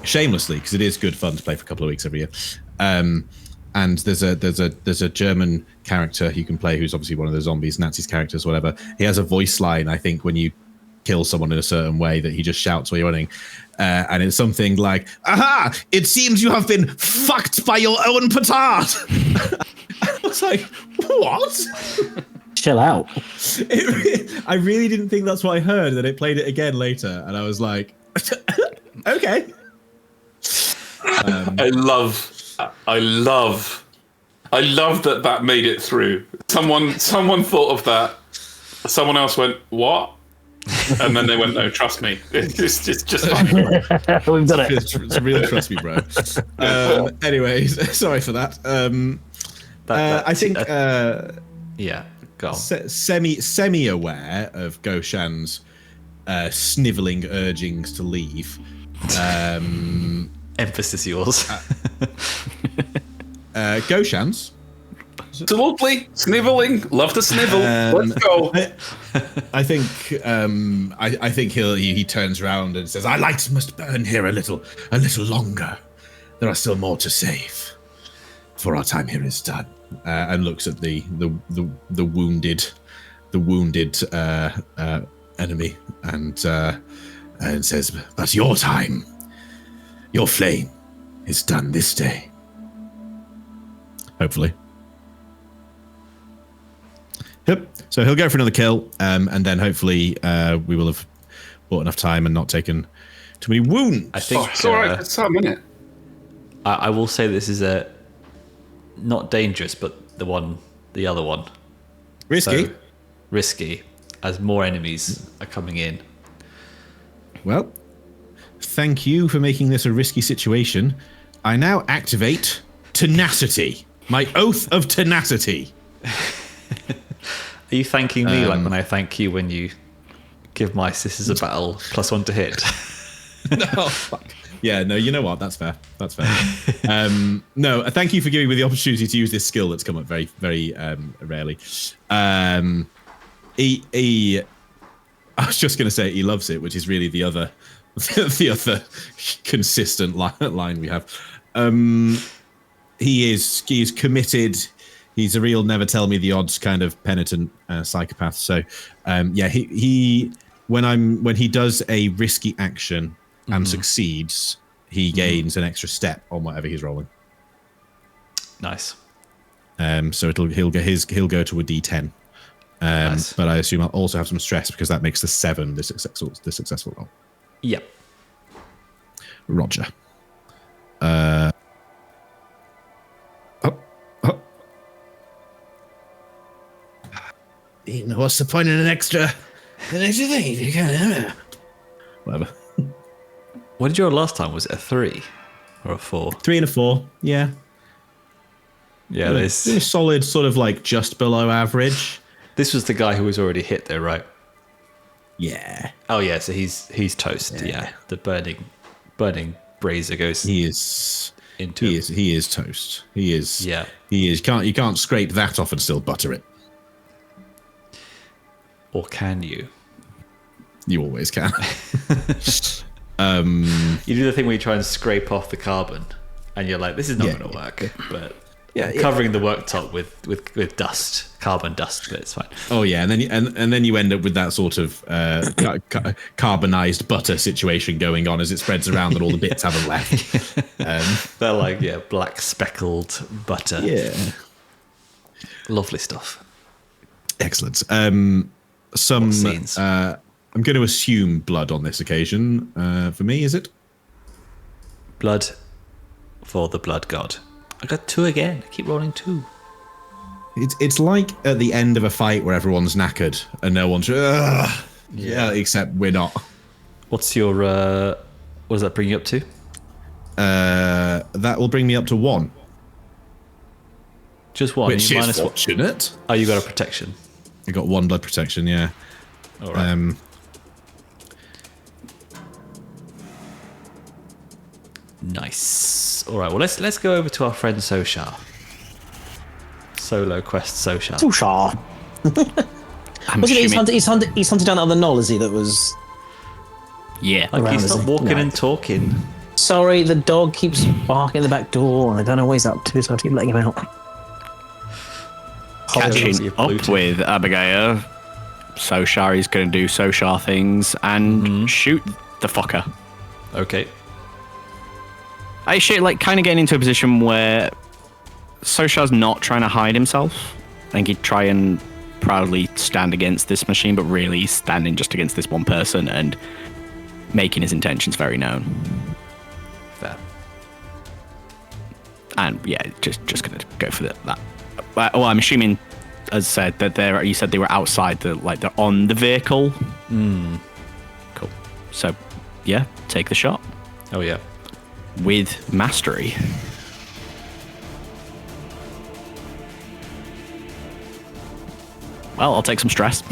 Shamelessly, because it is good fun to play for a couple of weeks every year. And there's a German character you can play who's obviously one of the zombies, Nazis characters, whatever. He has a voice line, I think, when you kill someone in a certain way that he just shouts while you're running. And it's something like, "Aha! It seems you have been fucked by your own petard." I was like, what?
Chill out.
I really didn't think that's what I heard. Then it played it again later, and I was like, okay.
I love that made it through. Someone thought of that. Someone else went, what? And then they went, no, trust me. It's just fine.
We've done it.
It's real, trust me, bro. Anyways, sorry for that. I think
go on.
Semi-aware of Goshan's snivelling urgings to leave.
Emphasis yours.
Goshan's.
Absolutely. Sniveling. Love to snivel. Let's go.
I think he turns around and says, "Our lights must burn here a little longer. There are still more to save, for our time here is done." And looks at the wounded enemy and says, "But your time, your flame, is done this day. Hopefully." Yep. So he'll go for another kill, and then hopefully we will have bought enough time and not taken too many wounds.
I think
it's all right. It's a minute.
I will say this is a not dangerous, but the other one.
Risky.
So, risky, as more enemies are coming in.
Well, thank you for making this a risky situation. I now activate tenacity. My oath of tenacity.
Are you thanking me like when I thank you when you give my sisters a battle +1 to hit?
No, fuck. Yeah, no, you know what? That's fair. No, thank you for giving me the opportunity to use this skill that's come up very, very rarely. He I was just going to say he loves it, which is really the other consistent line we have. He is committed. He's a real never tell me the odds kind of penitent psychopath. So, he when he does a risky action and succeeds, he gains an extra step on whatever he's rolling.
Nice.
So he'll go to a D10. Nice. But I assume I'll also have some stress because that makes the 7 the successful roll.
Yep.
Roger. You know, what's the point in an extra thing if you can't? Whatever.
What did you roll last time? Was it a 3 or a 4?
3 and a 4. Yeah.
Yeah, this
is solid, sort of like just below average.
This was the guy who was already hit there, right?
Yeah.
Oh yeah, so he's toast. Yeah. The burning brazier goes.
He is
into.
He is toast. He is.
Yeah.
He is. You can't scrape that off and still butter it.
Or can you?
You always can.
You do the thing where you try and scrape off the carbon, and you're like, "This is not going to work." But covering the worktop with dust, carbon dust, but it's fine.
Oh yeah, and then you end up with that sort of carbonized butter situation going on as it spreads around, and all the bits haven't left.
They're like black speckled butter.
Yeah,
lovely stuff.
Excellent. I'm going to assume blood on this occasion. For me, is it?
Blood for the blood god. I got 2 again. I keep rolling 2.
It's like at the end of a fight where everyone's knackered and no one's except we're not.
What's your what does that bring you up to?
That will bring me up to 1.
Just 1.
Which is fortunate.
Oh, you got a protection.
I got 1 blood protection, yeah.
All right. Nice. All right. Well, let's go over to our friend Soshar. Solo quest Soshar.
Soshar. He's hunted down the other Gnoll, is he? That was.
Yeah.
Like he's not walking and talking.
Sorry, the dog keeps barking at the back door, and I don't know what he's up to, so I keep letting him out.
Catching up with Abigail, Soshar is going to do Soshar things and shoot the fucker.
Okay.
I should kind of getting into a position where Soshar's not trying to hide himself. I think he'd try and proudly stand against this machine, but really he's standing just against this one person and making his intentions very known.
Fair.
And yeah, just going to go for that. Well, I'm assuming, as I said, that you said they were outside they're on the vehicle. Cool. So, yeah, take the shot.
Oh yeah.
With mastery. Well, I'll take some stress.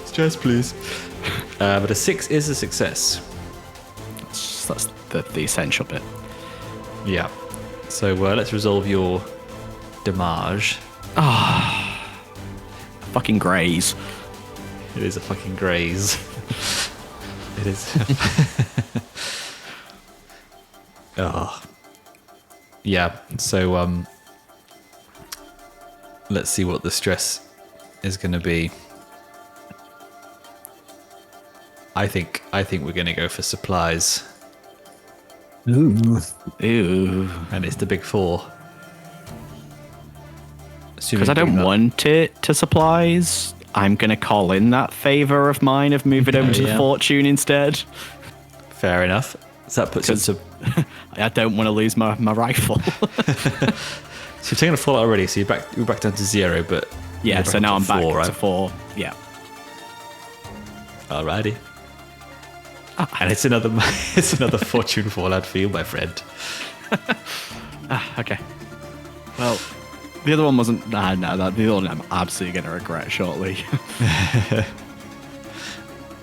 Stress, please. But a 6 is a success.
That's the essential bit.
Yeah. So let's resolve your damage.
Fucking graze.
It is a fucking graze. It is. Yeah. So let's see what the stress is going to be. I think we're going to go for supplies.
Ooh.
And it's the big 4.
Because I don't want it to supplies, I'm going to call in that favour of mine of move it over to the fortune instead.
Fair enough. So that puts it to...
I don't want to lose my rifle.
So you're taking a fallout already, so you're back down to 0, but...
Yeah, so now I'm back
4, right?
to 4. Yeah.
Alrighty. And it's another fortune fallout for you, my friend.
Okay. Well, the other one wasn't... the other one I'm absolutely going to regret shortly.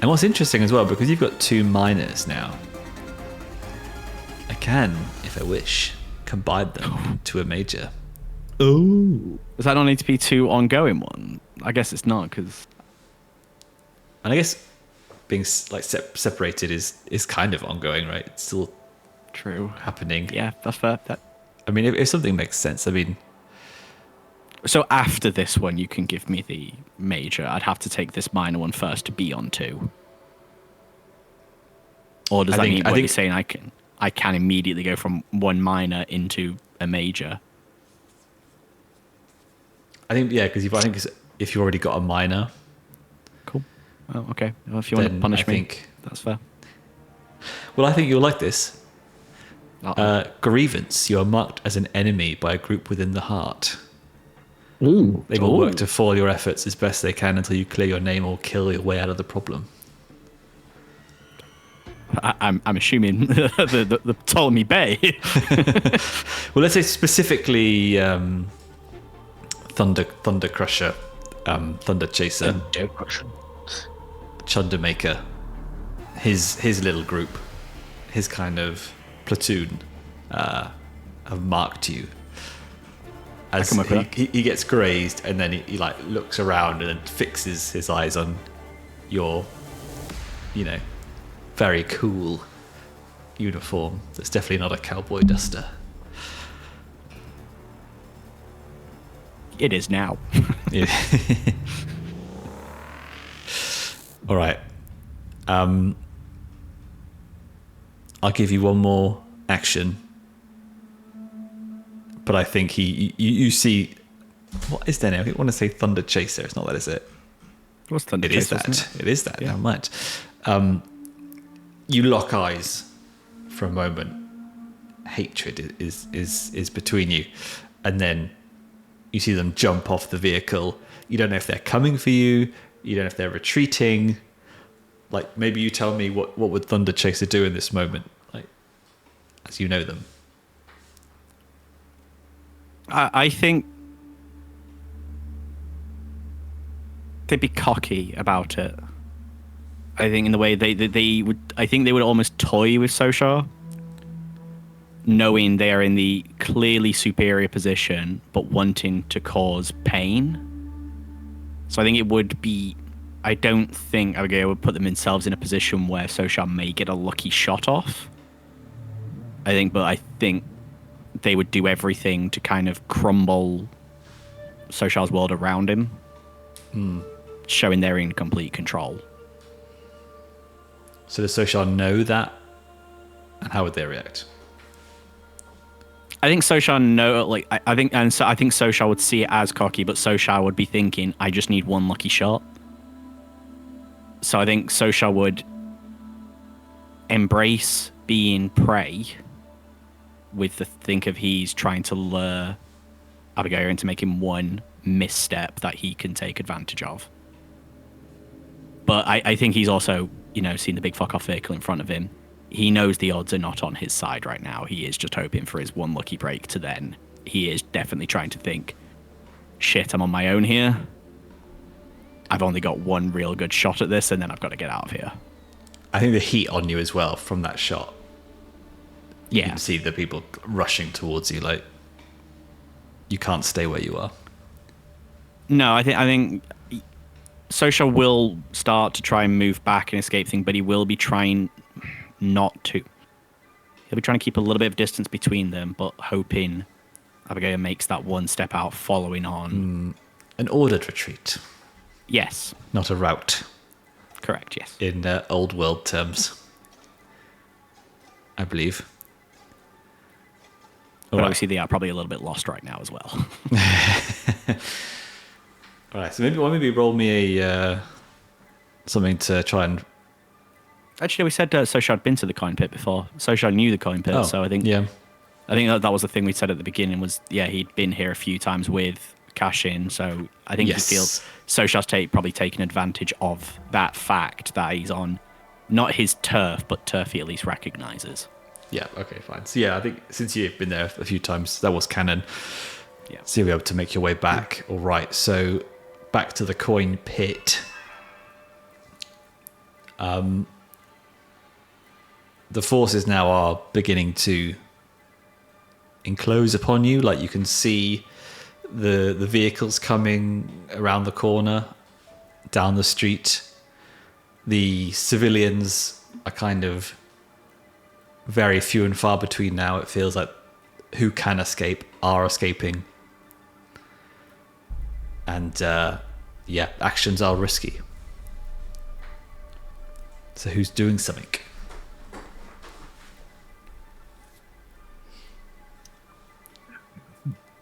And what's interesting as well, because you've got 2 minors now, I can, if I wish, combine them to a major.
Oh.
Does that not need to be 2 ongoing one? I guess it's not, because...
And I guess being separated is kind of ongoing, right? It's still
true
happening.
Yeah, that's fair.
I mean, if something makes sense, I mean...
So after this one, you can give me the major. I'd have to take this minor one first to be on 2. Or does that mean what you're saying I can immediately go from 1 minor into a major?
I think, yeah, because if you've already got a minor...
Cool. Oh, okay. Well, if you want to punish me, that's fair.
Well, I think you'll like this. Grievance. You are marked as an enemy by a group within the heart.
Ooh.
They will work to foil your efforts as best they can until you clear your name or kill your way out of the problem.
I'm assuming the Ptolemy Bay.
Well, let's say specifically Thunder Crusher, Thunder Chaser, Chundermaker, his little group, his kind of platoon have marked you. As he gets grazed, and then he looks around and then fixes his eyes on your very cool uniform. That's definitely not a cowboy duster.
It is now.
Yeah. All right. I'll give you one more action, but I think you see, what is there now? I want to say Thunder Chaser. It's not that, is it?
What's Thunder Chaser?
It is that.
Yeah.
Never mind. You lock eyes for a moment. Hatred is between you, and then you see them jump off the vehicle. You don't know if they're coming for you. You don't know if they're retreating. Like, maybe you tell me what would Thunder Chaser do in this moment, like, as you know them.
I think they'd be cocky about it. I think in the way they would. I think they would almost toy with Soshar, knowing they are in the clearly superior position, but wanting to cause pain. So I think it would be. I don't think Abigail would put themselves in a position where Soshar may get a lucky shot off. But I think they would do everything to kind of crumble Soshar's world around him, showing they're in complete control.
So does Soshar know that? And how would they react?
I think Soshar I think Soshar would see it as cocky, but Soshar would be thinking, I just need one lucky shot. So I think Soshar would embrace being prey with the think of he's trying to lure Abigail into making one misstep that he can take advantage of. But I think he's also, seen the big fuck off vehicle in front of him. He knows the odds are not on his side right now. He is just hoping for his one lucky break to then. He is definitely trying to think, shit, I'm on my own here. I've only got one real good shot at this, and then I've got to get out of here.
I think the heat on you as well from that shot.
Yeah.
You can see the people rushing towards you, like, you can't stay where you are.
No, I think Soshar will start to try and move back and escape things, but he will be trying not to. He'll be trying to keep a little bit of distance between them, but hoping Abigail makes that one step out, following on.
An ordered retreat.
Yes.
Not a rout.
Correct, yes.
In old world terms, I believe.
But obviously they are probably a little bit lost right now as well.
All right, so maybe roll me a something to try and.
Actually, we said Soshar had been to the Coinpit before. Soshar knew the Coinpit, so I think that was the thing we said at the beginning. Was he'd been here a few times with Cashin, so I think he feels Soshar's probably taken advantage of that fact that he's on not his turf, but turf he at least recognizes.
Yeah. Okay. Fine. So I think since you've been there a few times, that was canon.
Yeah.
So you'll be able to make your way back. All right. So back to the coin pit. The forces now are beginning to enclose upon you. Like, you can see the vehicles coming around the corner, down the street. The civilians are kind of very few and far between now. It feels like who can escape are escaping. And actions are risky. So who's doing something?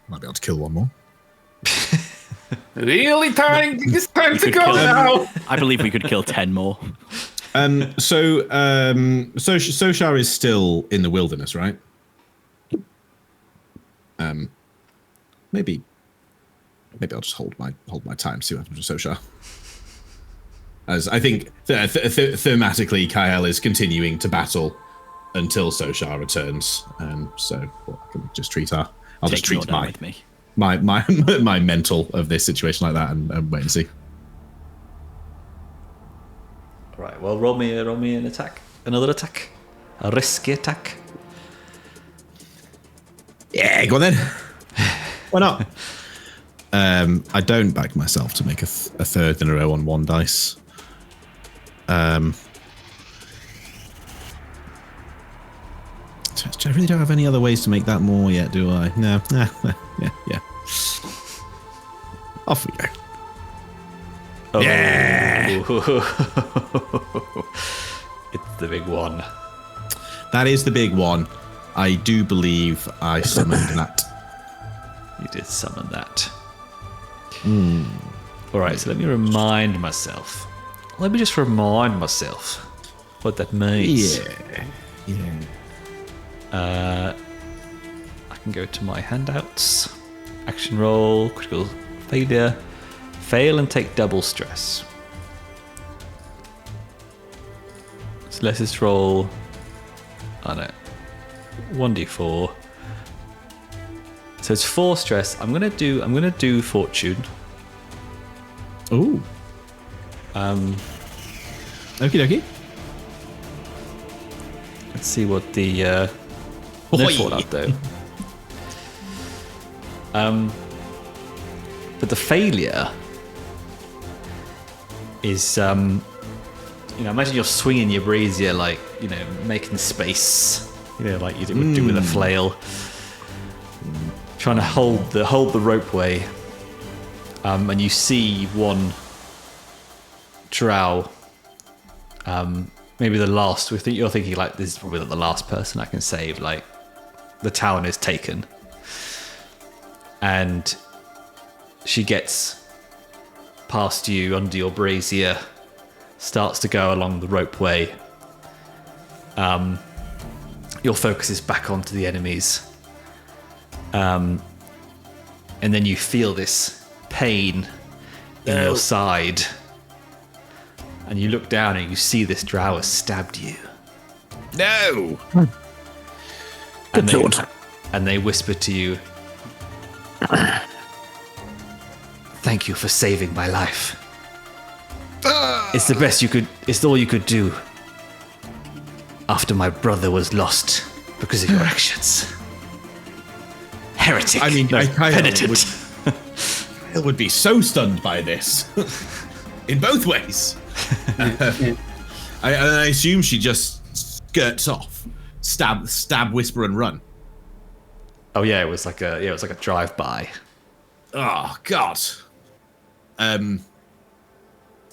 Might be able to kill one more.
Really time? It's time to go now.
I believe we could kill 10 more.
Soshar is still in the wilderness, right? Maybe I'll just hold my time, see what happens with Soshar. As I think thematically, Kael is continuing to battle until Soshar returns. So I can just treat her. I'll just treat my mental of this situation like that and wait and see.
All right. Well, roll me an attack. Another attack. A risky attack.
Yeah, go on then. Why not? I don't back myself to make a third in a row on one dice. I really don't have any other ways to make that more yet, do I? No. Yeah. Off we go.
Oh.
Yeah!
It's the big one.
That is the big one. I do believe I summoned that.
You did summon that. Alright, so let me remind myself. Let me just remind myself what that means.
Yeah.
I can go to my handouts. Action roll, critical failure. Fail and take double stress. So let's just roll. I know. 1d4. So it's 4 stress. I'm gonna do fortune.
Ooh. Okie dokie.
Let's see what the no fallout though. But the failure is imagine you're swinging your brazier like making space, like you would do with a flail, trying to hold the ropeway, and you see one Drow, maybe the last. You're thinking like this is probably the last person I can save. Like the town is taken, and she gets past you under your brazier, starts to go along the ropeway. Your focus is back onto the enemies, and then you feel this pain in your side. And you look down and you see this Drow has stabbed you.
No!
And they whisper to you, "Thank you for saving my life. It's the best you could. It's all you could do. After my brother was lost because of your actions. Heretic.
I mean,
penitent.
I would be so stunned by this, in both ways. I assume she just skirts off, stab, whisper, and run.
Oh yeah, it was like a drive-by.
Oh God.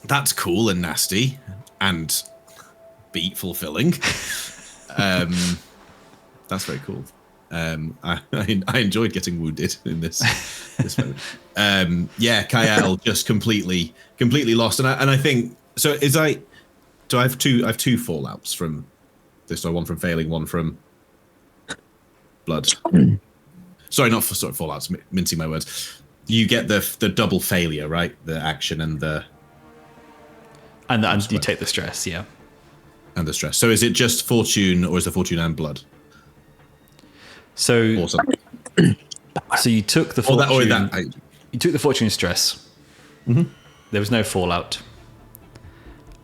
That's cool and nasty, and beat fulfilling. That's very cool. I enjoyed getting wounded in this moment. Kael just completely lost, and I think so. I have two fallouts from this. So one from failing, one from blood. Sorry, not for fallouts. Mincing my words. You get the double failure, right? The action and
you take the stress, yeah.
And the stress. So is it just fortune, or is it fortune and blood?
So you took the fortune. You took the fortune stress.
Mm-hmm.
There was no fallout.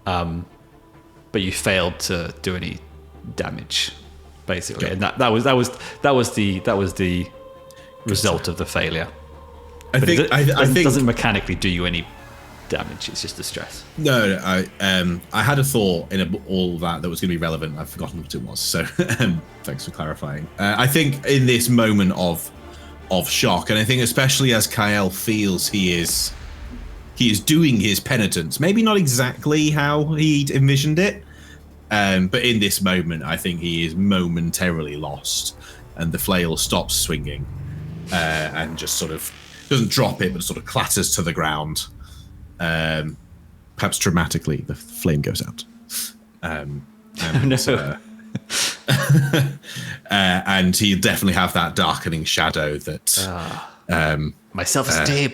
But you failed to do any damage, basically, and that was the result of the failure. I think it doesn't mechanically do you any damage. It's just the stress.
No, I had a thought in all that was going to be relevant. I've forgotten what it was. So thanks for clarifying. I think in this moment of shock, and I think especially as Kael feels he is doing his penitence, maybe not exactly how he'd envisioned it, but in this moment, I think he is momentarily lost, and the flail stops swinging, and just sort of doesn't drop it, but sort of clatters to the ground. Perhaps dramatically, the flame goes out. And he'll definitely have that darkening shadow that
my self-esteem.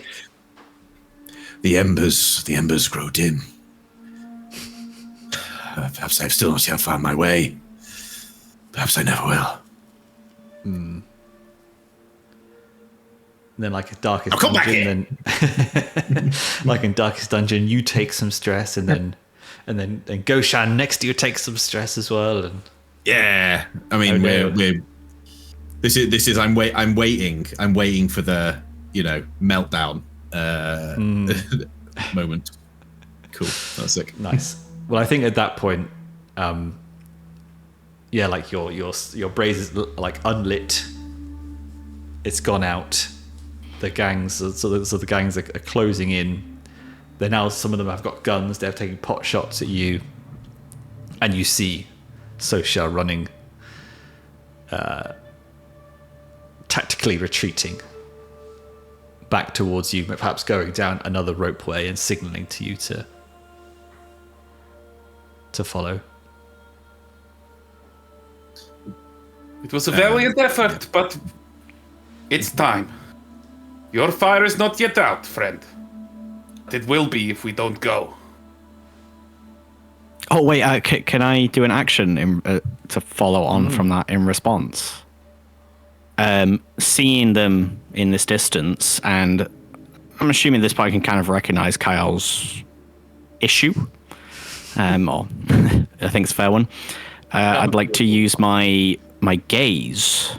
The embers grow dim. Perhaps I've still not yet found my way. Perhaps I never will.
Then, like a Darkest Dungeon, like in Darkest Dungeon, you take some stress, and then Goshan next to you takes some stress as well. And
yeah, I mean, this is I'm waiting for the meltdown moment. Cool, that's sick.
Nice. Well, I think at that point, yeah, like your braze is like unlit. It's gone out. The gangs, so the gangs are closing in. They're now, some of them have got guns. They're taking pot shots at you, and you see Soshar running, tactically retreating back towards you, perhaps going down another ropeway and signaling to you to follow.
It was a valiant effort, but it's time. Your fire is not yet out, friend. It will be if we don't go.
Oh wait, can I do an action to follow on from that in response? Seeing them in this distance, and I'm assuming this part can kind of recognize Kael's issue. Or I think it's a fair one. I'd like to use my gaze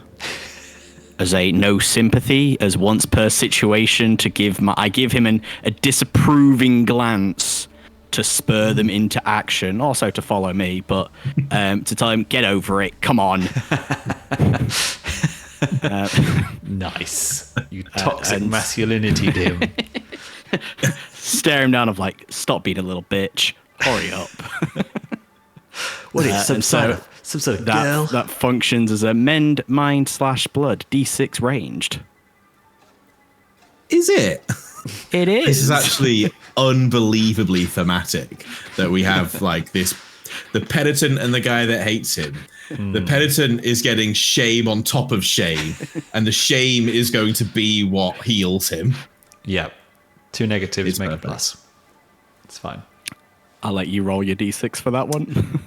as a no sympathy, as once per situation, to give him a disapproving glance to spur them into action, also to follow me, but to tell him, get over it, come on.
Nice. You toxic masculinity to him.
Stare him down of like, stop being a little bitch, hurry up.
What is some sort of girl?
That functions as a mend, mind / blood, D6 ranged.
Is it?
It is.
This is actually unbelievably thematic that we have like this, the penitent and the guy that hates him. The penitent is getting shame on top of shame, and the shame is going to be what heals him.
Yeah. 2 negatives
It's
make a
perfect.
plus. It's fine.
I'll let you roll your D6 for that one.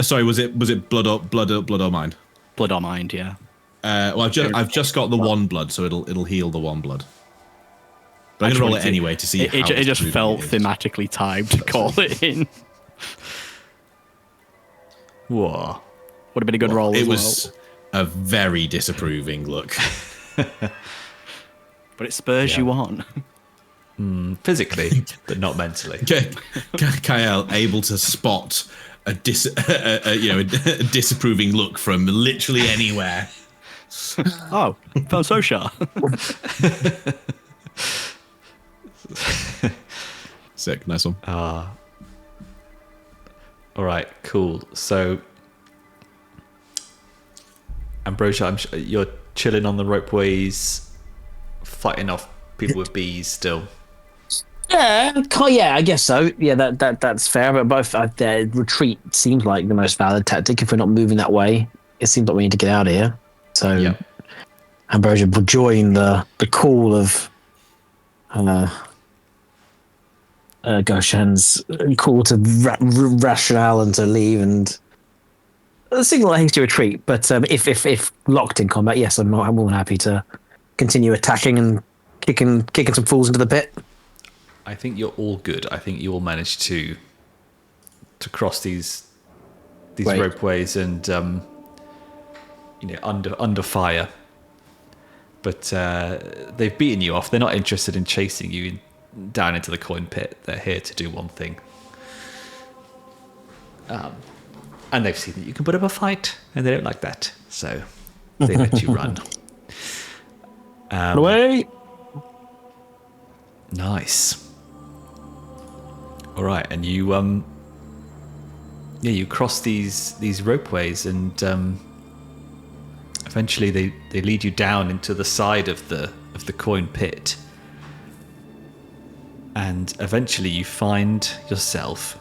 Sorry, was it blood or mind?
Blood or mind, yeah.
Well, I've just got the 1 blood, so it'll heal the 1 blood. But I'm gonna roll it anyway to see.
It just felt thematically timed to call it in.
Whoa.
Would have been a good roll.
It
as
was a very disapproving look.
But it spurs you on.
Physically, but not mentally.
Kael able to spot a disapproving look from literally anywhere.
Oh, found Soshar.
Sick, nice one.
All right, cool. So, Ambrosia, I'm sure you're chilling on the ropeways, fighting off people with bees still.
Yeah, I guess so. Yeah, that's fair. But both their retreat seems like the most valid tactic. If we're not moving that way, it seems like we need to get out of here. So,
Yeah.
Ambrosia will join the call of Goshan's call to rationale and to leave and signal a hasty retreat. But if locked in combat, yes, I'm more than happy to continue attacking and kicking some fools into the pit.
I think you're all good. I think you all managed to cross these ropeways and under fire. But they've beaten you off. They're not interested in chasing you down into the coin pit. They're here to do one thing. And they've seen that you can put up a fight, and they don't like that. So they let you run.
Away.
Nice. All right, and you you cross these ropeways, and eventually they lead you down into the side of the coin pit, and eventually you find yourself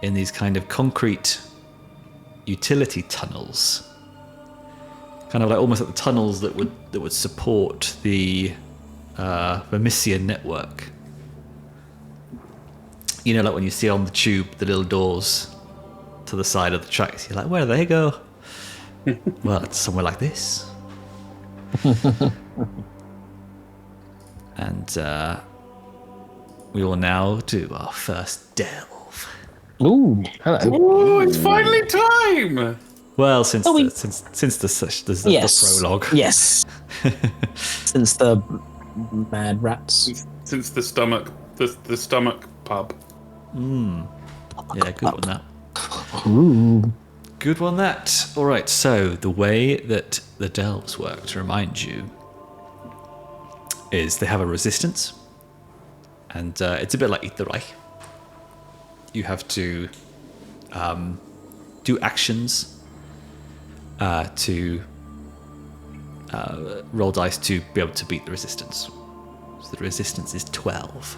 in these kind of concrete utility tunnels, kind of like almost like the tunnels that would support the Vermissian network. You know, like when you see on the tube the little doors to the side of the tracks, you're like, where do they go? Well, it's somewhere like this. And we will now do our first delve.
Ooh, hello.
Oh, it's finally time!
Well, since the prologue.
Yes. Since the mad rats.
Since the stomach pub.
Yeah, good one that.
Ooh.
Good one, that. All right, so the way that the delves work, to remind you, is they have a resistance, and it's a bit like Eat the Reich. You have to do actions to roll dice to be able to beat the resistance. So the resistance is 12.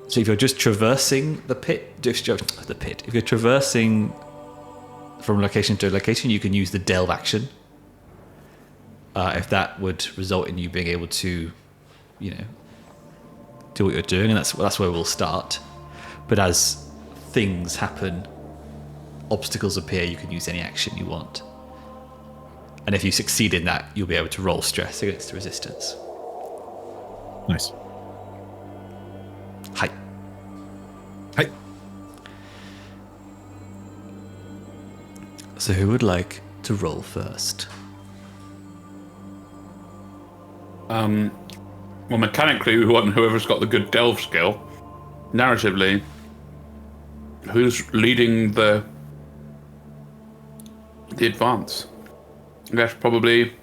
So if you're just traversing the pit, if you're traversing from location to location, you can use the delve action. If that would result in you being able to, do what you're doing, and that's where we'll start. But as things happen, obstacles appear, you can use any action you want. And if you succeed in that, you'll be able to roll stress against the resistance.
Nice.
Hi.
Hi.
So who would like to roll first?
Well, mechanically, we want whoever's got the good delve skill. Narratively, who's leading the advance? I guess probably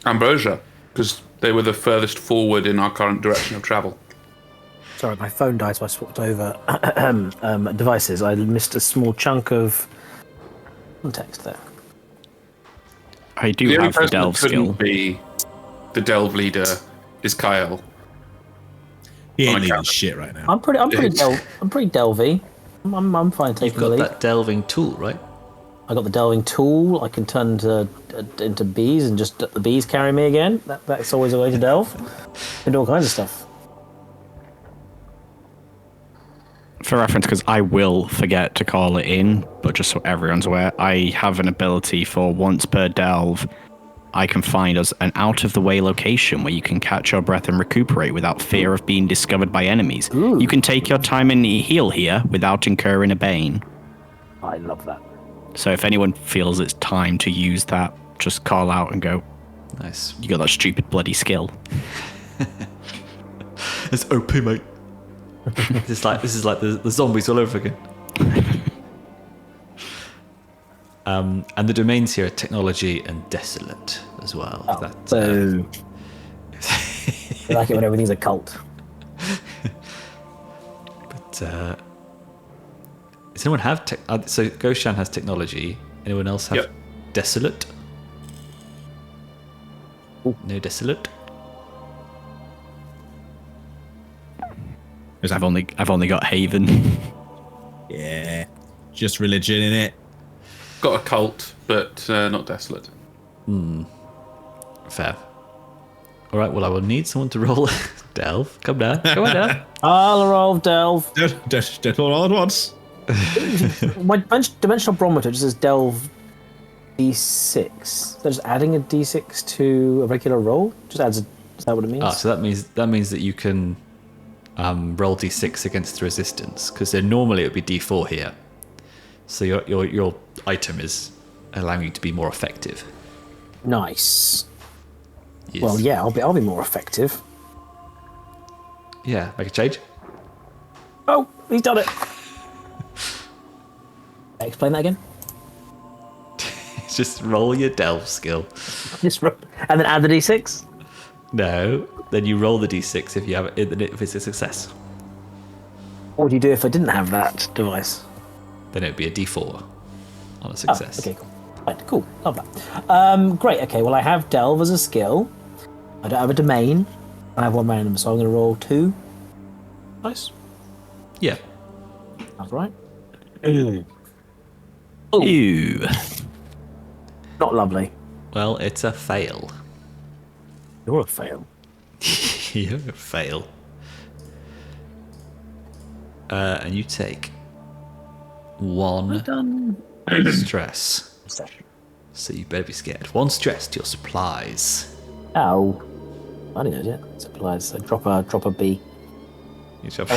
Ambrosia, because they were the furthest forward in our current direction of travel.
Sorry, my phone died, so I swapped over devices. I missed a small chunk of context there.
I do have the delve skill.
Be the delve leader is Kael.
He ain't leading shit right now.
I'm pretty delvy. I'm fine taking the lead.
You've got that delving tool, right?
I got the delving tool. I can turn into bees and just let the bees carry me again. That's always a way to delve. And all kinds of stuff.
For reference, because I will forget to call it in, but just so everyone's aware, I have an ability for once per delve, I can find us an out-of-the-way location where you can catch your breath and recuperate without fear of being discovered by enemies.
Ooh.
You can take your time and heal here without incurring a bane.
I love that.
So if anyone feels it's time to use that, just call out and go,
Nice.
you got that stupid bloody skill.
It's OP, mate. This is like the zombies all over again. And the domains here are technology and desolate as well.
I like it when everything's a cult.
But does anyone have so Goshan has technology. Anyone else have desolate?
Ooh.
No desolate.
Because I've only got Haven.
Yeah, just religion in it.
Got a cult, but not desolate.
Fair. All right. Well, I will need someone to roll delve. Come down. Come on down.
I'll roll delve.
Don't all at once.
My dimensional barometer just says delve d6. They're just adding a d6 to a regular roll. Just adds. Is that what it means?
So that means that you can roll d6 against the resistance, because then normally it would be d4 here. So your item is allowing you to be more effective.
Nice.
Yes.
Well, yeah, I'll be more effective.
Yeah, make a change.
Oh, he's done it. Explain that again.
Just roll your delve skill.
And then add the d6.
No, then you roll the d6 if it's a success.
What would you do if I didn't have that device?
Then it would be a d4 on a success.
Oh, okay, cool. Right, cool. Love that. Great. Okay, well, I have delve as a skill. I don't have a domain. I have one random, so I'm going to roll 2. Nice.
Yeah.
That's right.
Ew.
Not lovely.
Well, it's a fail.
You're a fail.
You're a fail. And you take 1 stress. So you better be scared. 1 stress to your supplies.
Ow. I didn't know that. Supplies. So drop a B.
You drop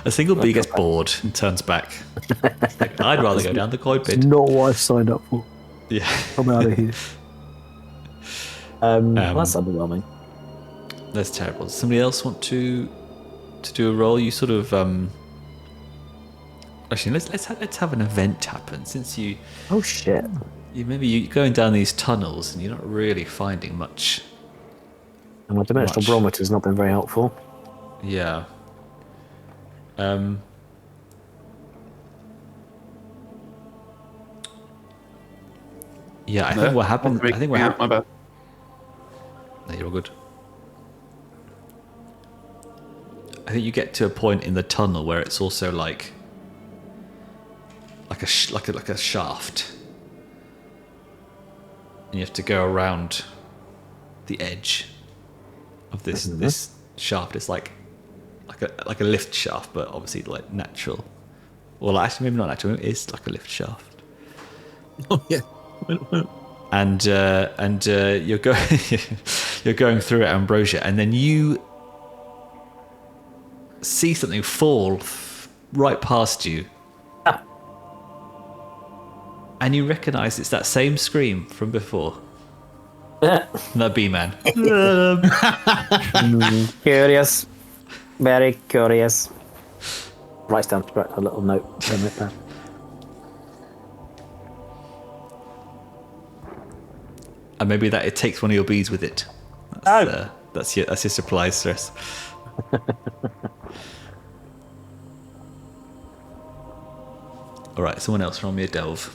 a single bee gets bored and turns back. Like, I'd rather go down the Coinpit.
Not what I signed up for.
Yeah.
I'm out of here. Well, that's underwhelming.
That's terrible. Does somebody else want to do a roll? You sort of actually let's have an event happen since you.
Oh shit!
You're going down these tunnels and you're not really finding much.
And my dimensional barometer's not been very helpful.
Yeah. Yeah, I think what happened. I think what happened.
My bad.
No, you're all good. I think you get to a point in the tunnel where it's also like a shaft, and you have to go around the edge of this shaft. It's like a lift shaft, but obviously like natural. Well, actually, maybe not natural. It's like a lift shaft.
Oh yeah.
And you're going through it, Ambrosia, and then you see something fall right past you, and you recognise it's that same scream from before. That B-man.
Curious, very curious. Writes down a little note.
And maybe that it takes one of your beads with it. That's your supply stress. All right, someone else roll me a delve.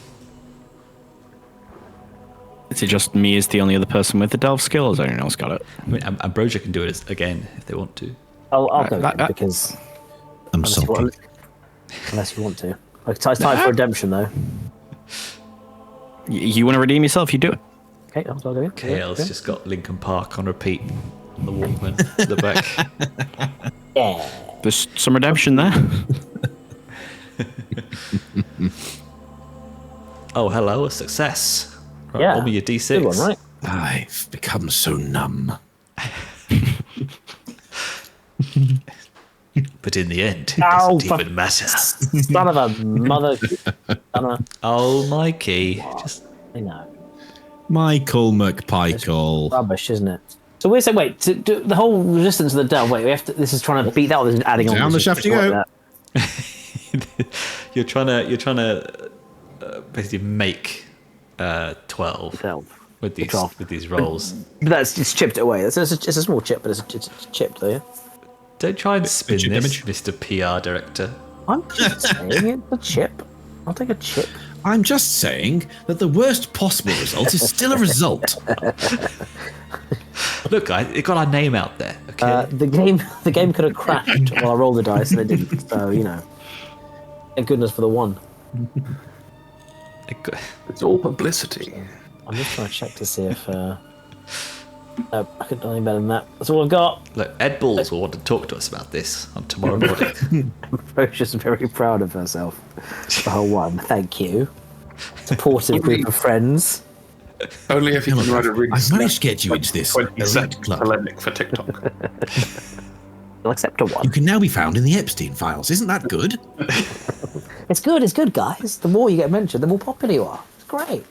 Is it just me as the only other person with the delve skill, or has anyone else got it?
I mean, Ambrosia can do it again if they want to.
I'll go again because
I'm sorry.
Unless you want to. It's time for redemption, though.
You want to redeem yourself? You do it.
Okay, I'll go again.
Kael's just got Linkin Park on repeat on the Walkman at the back.
Yeah.
There's some redemption there.
Oh, hello, a success. Right,
Yeah.
roll me your D6.
Good one, right?
I've become so numb.
But in the end, it
Ow,
doesn't even matter.
Son of a mother.
Oh, Mikey. Just
I know.
Michael McPikel.
Rubbish, isn't it? So we're saying, wait, the whole resistance of the delve. Wait, we have to. This is trying to beat that, or this is adding on.
Down the shaft you go.
you're trying to basically make 12 with these rolls.
But it's chipped away. It's a small chip, but it's chipped though. Yeah?
Don't try and spin this,
damage.
Mr. PR director.
I'm just saying it's a chip. I'll take a chip.
I'm just saying that the worst possible result is still a result.
Look, guys, it got our name out there. Okay.
The game could have crashed while I rolled the dice, and it didn't. So thank goodness for the one.
It's all publicity.
I'm just trying to check to see if I could do anything better than that. That's all I've got.
Look, Ed Balls will want to talk to us about this on tomorrow morning.
Ambrosia very proud of herself for her one. Thank you. Supportive group of friends.
Only if you can write a really
I've managed to get you into this
20-second
club.
polemic for TikTok.
I'll accept a one.
You can now be found in the Epstein files. Isn't that good?
It's good, guys. The more you get mentioned, the more popular you are. It's great.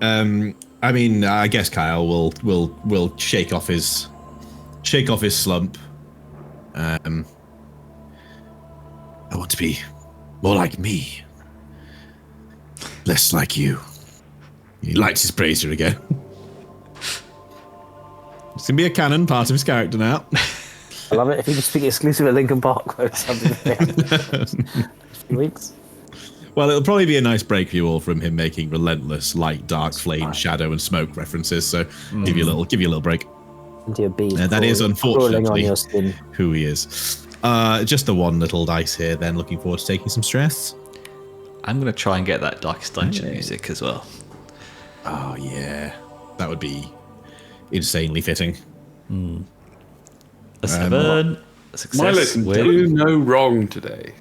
I mean, I guess Kael will shake off his slump. I want to be more like me, less like you. He lights his brazier again. It's gonna be a canon part of his character now.
I love it. If you could speak exclusively at Linkin Park or something. A few weeks.
Well, it'll probably be a nice break for you all from him making relentless light, dark, flame, shadow, and smoke references. So give you a little break.
Into your bees.
That is unfortunately
on your skin.
who he is. Just the one little dice here. Then looking forward to taking some stress.
I'm going to try and get that Darkest Dungeon music as well.
Oh yeah, that would be insanely fitting.
A 7. A success.
Milo can do no wrong today.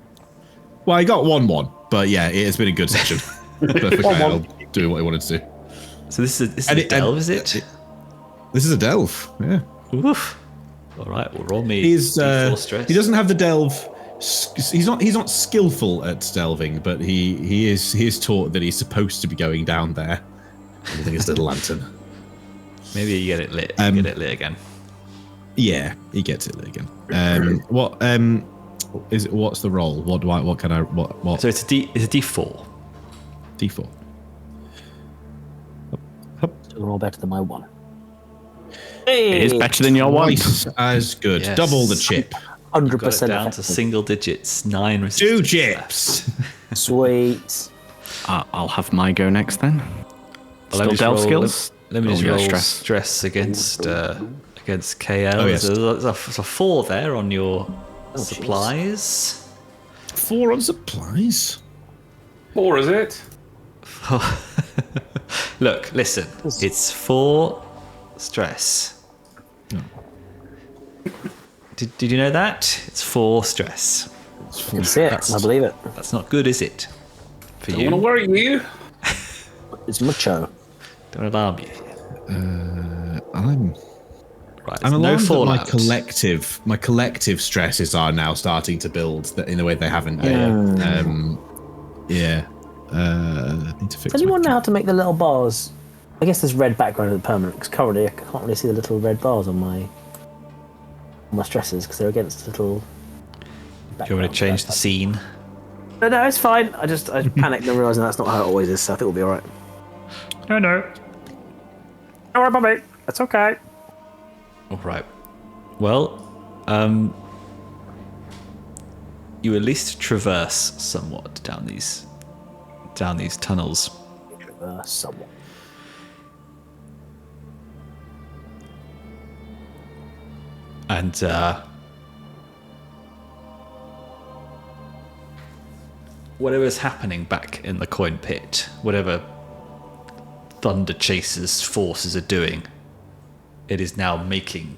Well, I got 1-1, but yeah, it has been a good session. Perfect. I'll do what I wanted to do.
So this is a delve, is it?
This is a delve. Yeah.
Oof. All right, well, roll me.
He's
D4 stress.
he doesn't have the delve. He's not skillful at delving, but he is taught that he's supposed to be going down there. Holding his little lantern.
Maybe you get it lit. Get it lit again.
Yeah, he gets it lit again. What's the roll? What?
So it's a D4.
D4.
Roll better than my one.
It is better than your one.
Twice as good.
Yes.
Double the chip.
100%
down to single digits. 9 resistance.
2 chips.
Sweet.
I'll have my go next then.
Still
Delve skills.
Let me just roll stress against Kael.
Oh, yes.
There's a 4 there on your supplies.
4 on supplies.
4, is it?
Look, listen. It's 4 stress.
No.
Did you know that? It's 4 stress.
That's it. I believe it.
That's not good, is it? For
I
you.
want to worry you.
It's mucho.
Don't alarm you.
I'm
Right.
alarmed
No
that
fallout.
my collective stresses are now starting to build in a way they haven't yet. I need to fix.
Does anyone know how to make the little bars? I guess there's red background of the permanent, because currently I can't really see the little red bars on my stresses because they're against the little.
Do you want me to change the scene?
No, it's fine. I panicked and realising that's not how it always is, so I think we'll be alright.
No.
Don't worry about me. That's okay.
All right. Well, you at least traverse somewhat down these tunnels.
Somewhat.
And whatever's happening back in the coin pit, whatever Thunder Chaser's forces are doing, it is now making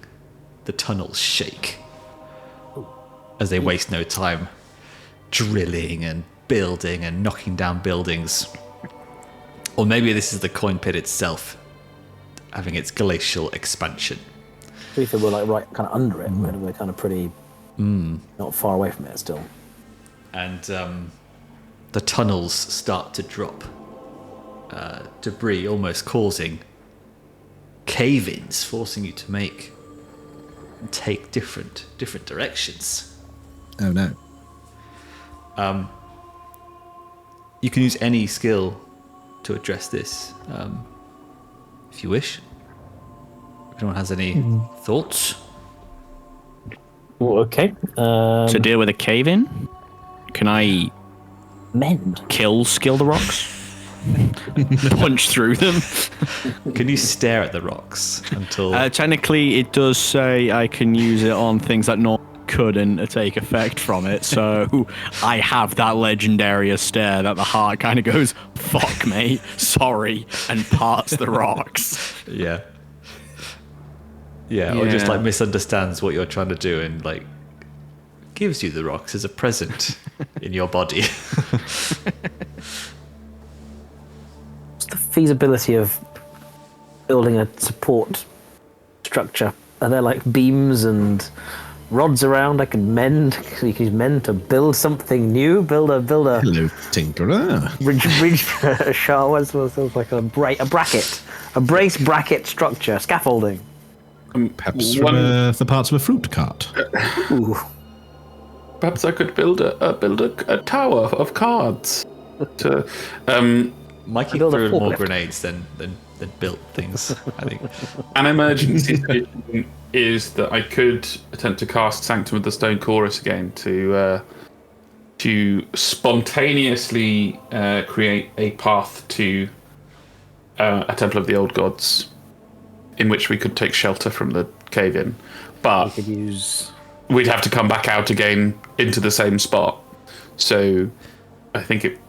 the tunnels shake as they waste no time drilling and building and knocking down buildings. Or maybe this is the coin pit itself having its glacial expansion.
We feel we're like right kind of under it, but we're kind of pretty not far away from it still.
And the tunnels start to drop debris, almost causing cave-ins, forcing you to take different directions.
Oh no.
You can use any skill to address this, if you wish. If anyone has any thoughts.
Well, okay.
To deal with a cave-in, can I
Mend.
skill the rocks? Punch through them?
Can you stare at the rocks until...
Technically, it does say I can use it on things that normally couldn't take effect from it, so I have that legendary stare that the heart kind of goes, fuck me, sorry, and parts the rocks.
Yeah, or just like misunderstands what you're trying to do and like gives you the rocks as a present in your body.
What's the feasibility of building a support structure? Are there like beams and rods around I can mend? So you can use mend to build something new. Build a.
Hello, Tinkerer.
Bridge. What's like a brace bracket structure, scaffolding.
Perhaps from the parts of a fruit cart.
Ooh.
Perhaps I could build a tower of cards.
Mikey threw more grenades than built things, I think.
An emergency solution is that I could attempt to cast Sanctum of the Stone Chorus again to spontaneously create a path to a Temple of the Old Gods, in which we could take shelter from the cave-in. But we'd have to come back out again into the same spot. So I think it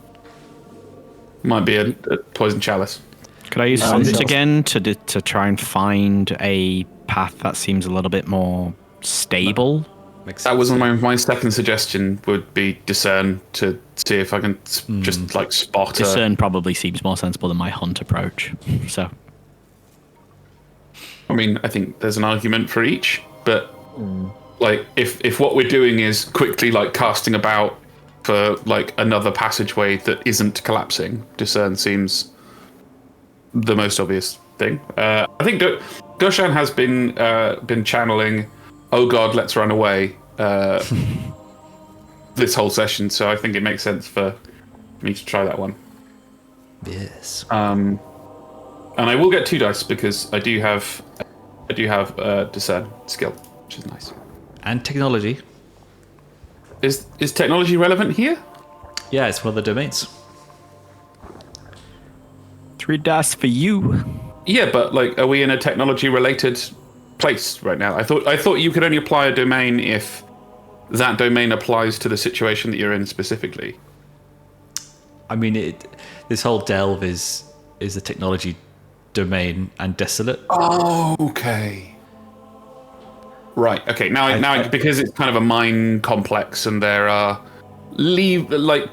might be a poison chalice.
Could I use Hunt again to try and find a path that seems a little bit more stable?
That was my second suggestion, would be Discern, to see if I can just like spot
Discern probably seems more sensible than my Hunt approach. So,
I mean, I think there's an argument for each, but like if what we're doing is quickly like casting about for like another passageway that isn't collapsing, Discern seems the most obvious thing. I think Goshan has been channeling, "Oh God, let's run away," this whole session. So I think it makes sense for me to try that one.
Yes.
And I will get 2 dice because I do have discern skill, which is nice.
And technology.
Is technology relevant here?
Yeah, it's one of the domains.
3 dice for you.
Yeah, but like, are we in a technology-related place right now? I thought you could only apply a domain if that domain applies to the situation that you're in specifically.
I mean, this whole delve is a technology domain and desolate.
Oh, okay. Right. Okay. Now, because it's kind of a mine complex, and there are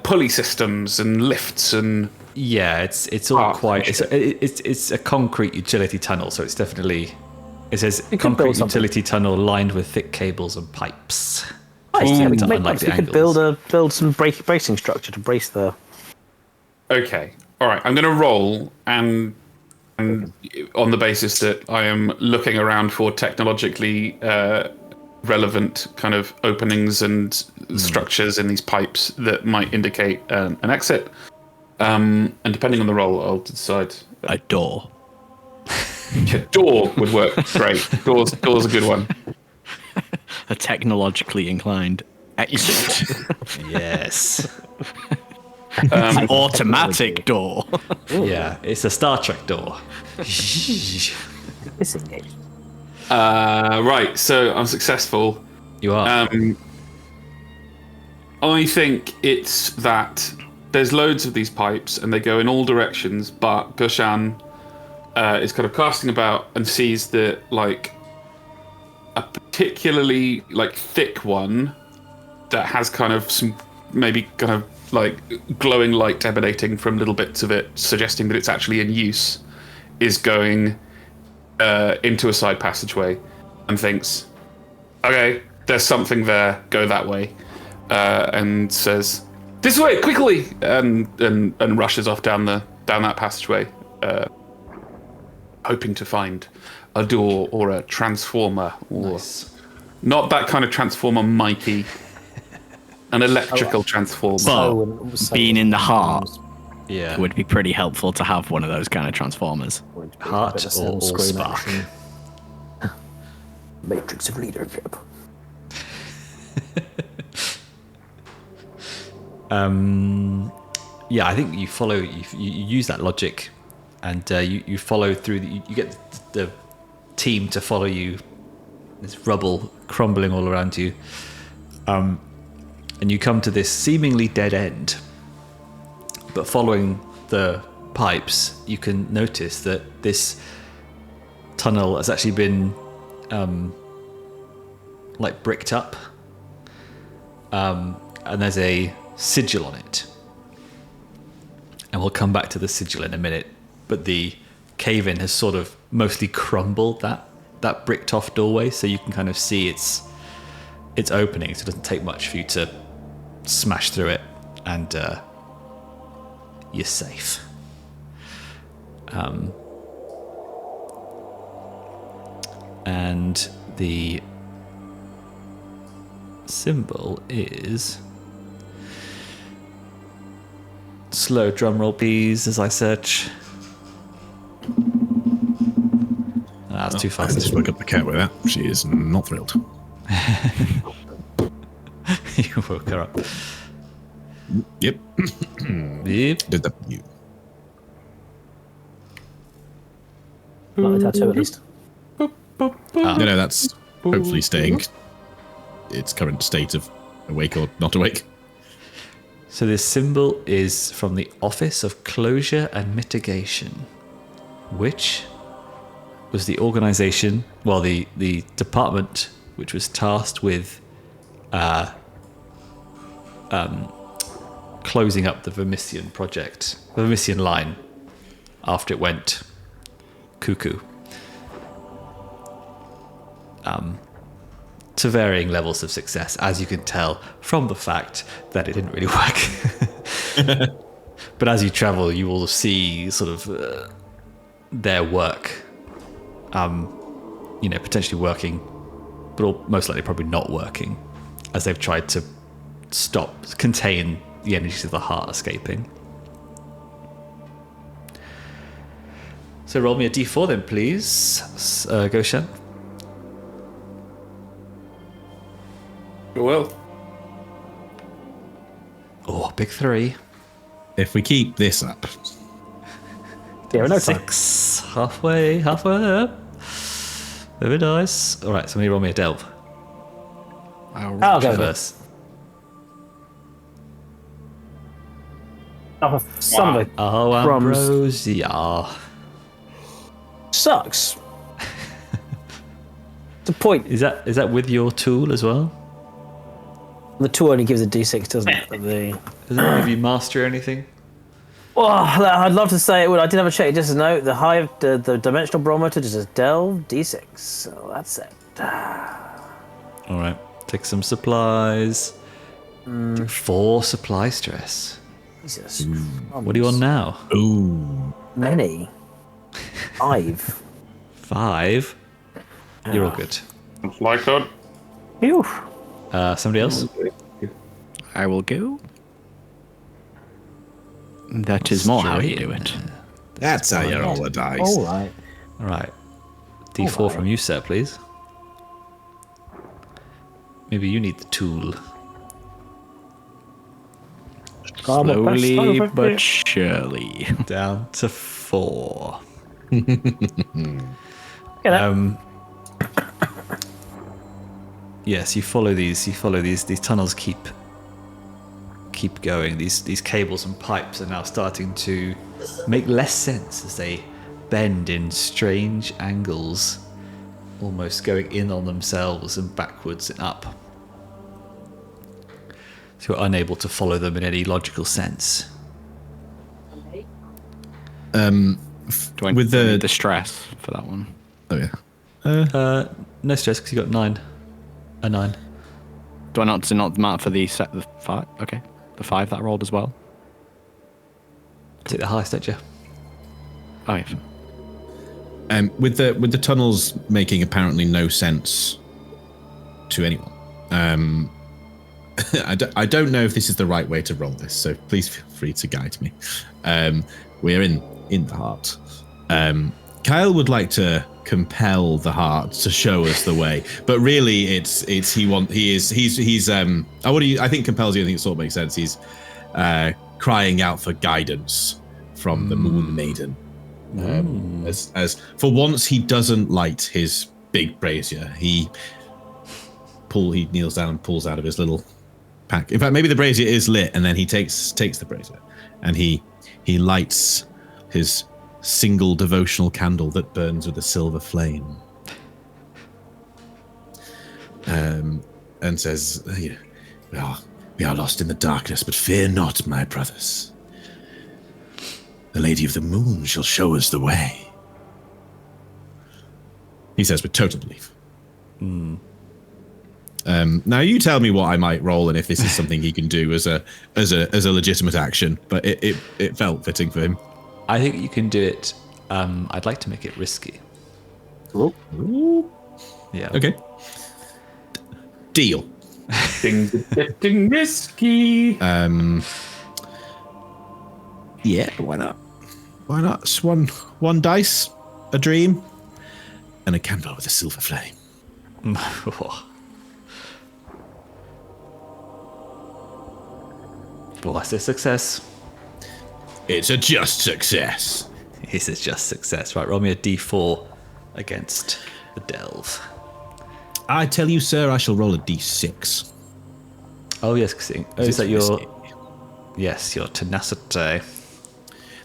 pulley systems and lifts and.
Yeah, it's all quite. It's a concrete utility tunnel, so it's definitely. It says concrete utility tunnel lined with thick cables and pipes.
Nice. Yeah, we could build some bracing structure to brace the.
Okay. All right. I'm going to roll and on the basis that I am looking around for technologically relevant kind of openings and structures in these pipes that might indicate an exit. And depending on the roll, I'll decide.
A door.
Yeah, door would work great. Door's a good one.
A technologically inclined exit.
Yes.
An automatic door.
Yeah, it's a Star Trek door.
Right, so I'm successful.
You are.
I think it's that there's loads of these pipes and they go in all directions, but Goshan is kind of casting about and sees that like a particularly like thick one that has kind of some maybe kind of like glowing light emanating from little bits of it, suggesting that it's actually in use, is going into a side passageway, and thinks, okay, there's something there, go that way, and says, this way, quickly, and rushes off down that passageway, hoping to find a door or a transformer, or not that kind of transformer, Mikey. An electrical transformer.
But being in the heart would be pretty helpful to have one of those kind of transformers.
Heart or spark.
Matrix of leadership.
Yeah, I think you follow. You use that logic, and you follow through. You get the team to follow you. There's rubble crumbling all around you. And you come to this seemingly dead end. But following the pipes, you can notice that this tunnel has actually been like bricked up. And there's a sigil on it. And we'll come back to the sigil in a minute. But the cave-in has sort of mostly crumbled that bricked off doorway, so you can kind of see its opening, so it doesn't take much for you to smash through it, and you're safe. And the symbol is slow drum roll, please, as I search. That's too fast.
I just woke up the cat with that. She is not thrilled.
You woke her up.
Yep.
Yep.
Did that. You.
Not a tattoo, at least.
No, that's hopefully staying its current state of awake or not awake.
So this symbol is from the Office of Closure and Mitigation, which was the organization, well, the department which was tasked with closing up the Vermissian project, the Vermissian line, after it went cuckoo. To varying levels of success, as you can tell from the fact that it didn't really work. But as you travel, you will see sort of their work. Potentially working, but most likely probably not working, as they've tried to contain the energies of the heart escaping. So roll me a d4 then, please, Goshan.
Well.
Oh, big 3.
If we keep this up.
Yeah, no
6. Halfway up. Very nice. All right, somebody roll me a delve.
I'll go
first.
Oh, son of a crumbs.
Ambrosia.
Sucks. The point.
Is that with your tool as well?
The tool only gives a d6, doesn't it?
Doesn't it give you mastery or anything?
Oh, I'd love to say it would. I did have a check. Just a note. The dimensional barometer just says delve d6. So that's it.
All right. Take some supplies. 4 supply stress.
Jesus.
What are you on now?
Ooh.
Many. 5.
5. You're all good.
Like that.
Phew.
Somebody else?
I will go. That is more how you do it.
That's how you roll the dice.
All right.
All right. D4 from you, sir, please. Maybe you need the tool.
Slowly but surely.
Down to 4. Yes, you follow these. These tunnels keep going. These cables and pipes are now starting to make less sense as they bend in strange angles, almost going in on themselves and backwards and up. So you're unable to follow them in any logical sense.
Do I with the stress for that one?
Oh yeah.
No stress because you got 9. A 9.
Does it not matter for the 5? Okay, the 5 that I rolled as well.
Take the highest, don't you?
Oh yeah.
With the tunnels making apparently no sense to anyone. I don't know if this is the right way to roll this, so please feel free to guide me. We're in the heart. Kael would like to compel the heart to show us the way, but really I think compels you. I think it sort of makes sense. He's crying out for guidance from the Moon Maiden. As for once he doesn't light his big brazier. He kneels down and pulls out of his little pack. In fact, maybe the brazier is lit, and then he takes the brazier and he lights his single devotional candle that burns with a silver flame, and says, we are lost in the darkness, but fear not, my brothers. The Lady of the Moon shall show us the way. He says with total belief. Now you tell me what I might roll and if this is something he can do as a legitimate action, but it felt fitting for him.
I think you can do it. I'd like to make it risky.
Ooh.
Yeah.
Okay. Deal.
Things are getting risky.
Yeah, why not? Why not? It's one dice, a dream, and a candle with a silver flame.
Well, that's a success.
It's a just success.
It's a just success. Right, roll me a d4 against the delve.
I tell you, sir, I shall roll a d6.
Oh, yes, is that your... Yes, your tenacity.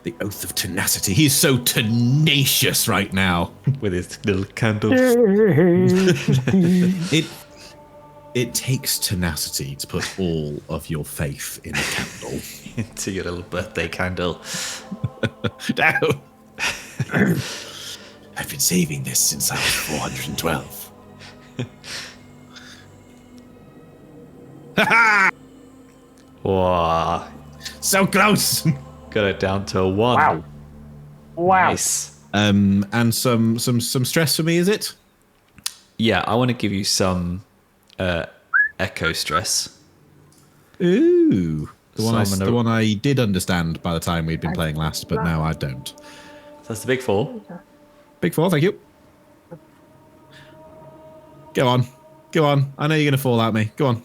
The oath of tenacity. He's so tenacious right now.
With his little candles.
It takes tenacity to put all of your faith in a candle.
Into your little birthday candle.
No. I've been saving this since I was 412. Ha ha!
Wow.
So close.
Got it down to a 1.
Wow.
Nice.
And some stress for me, is it?
Yeah, I want to give you some echo stress.
Ooh. The one I did understand by the time we'd been playing last, but now I don't.
So that's the big 4.
Big 4, thank you. Go on. I know you're going to fall at me. Go on.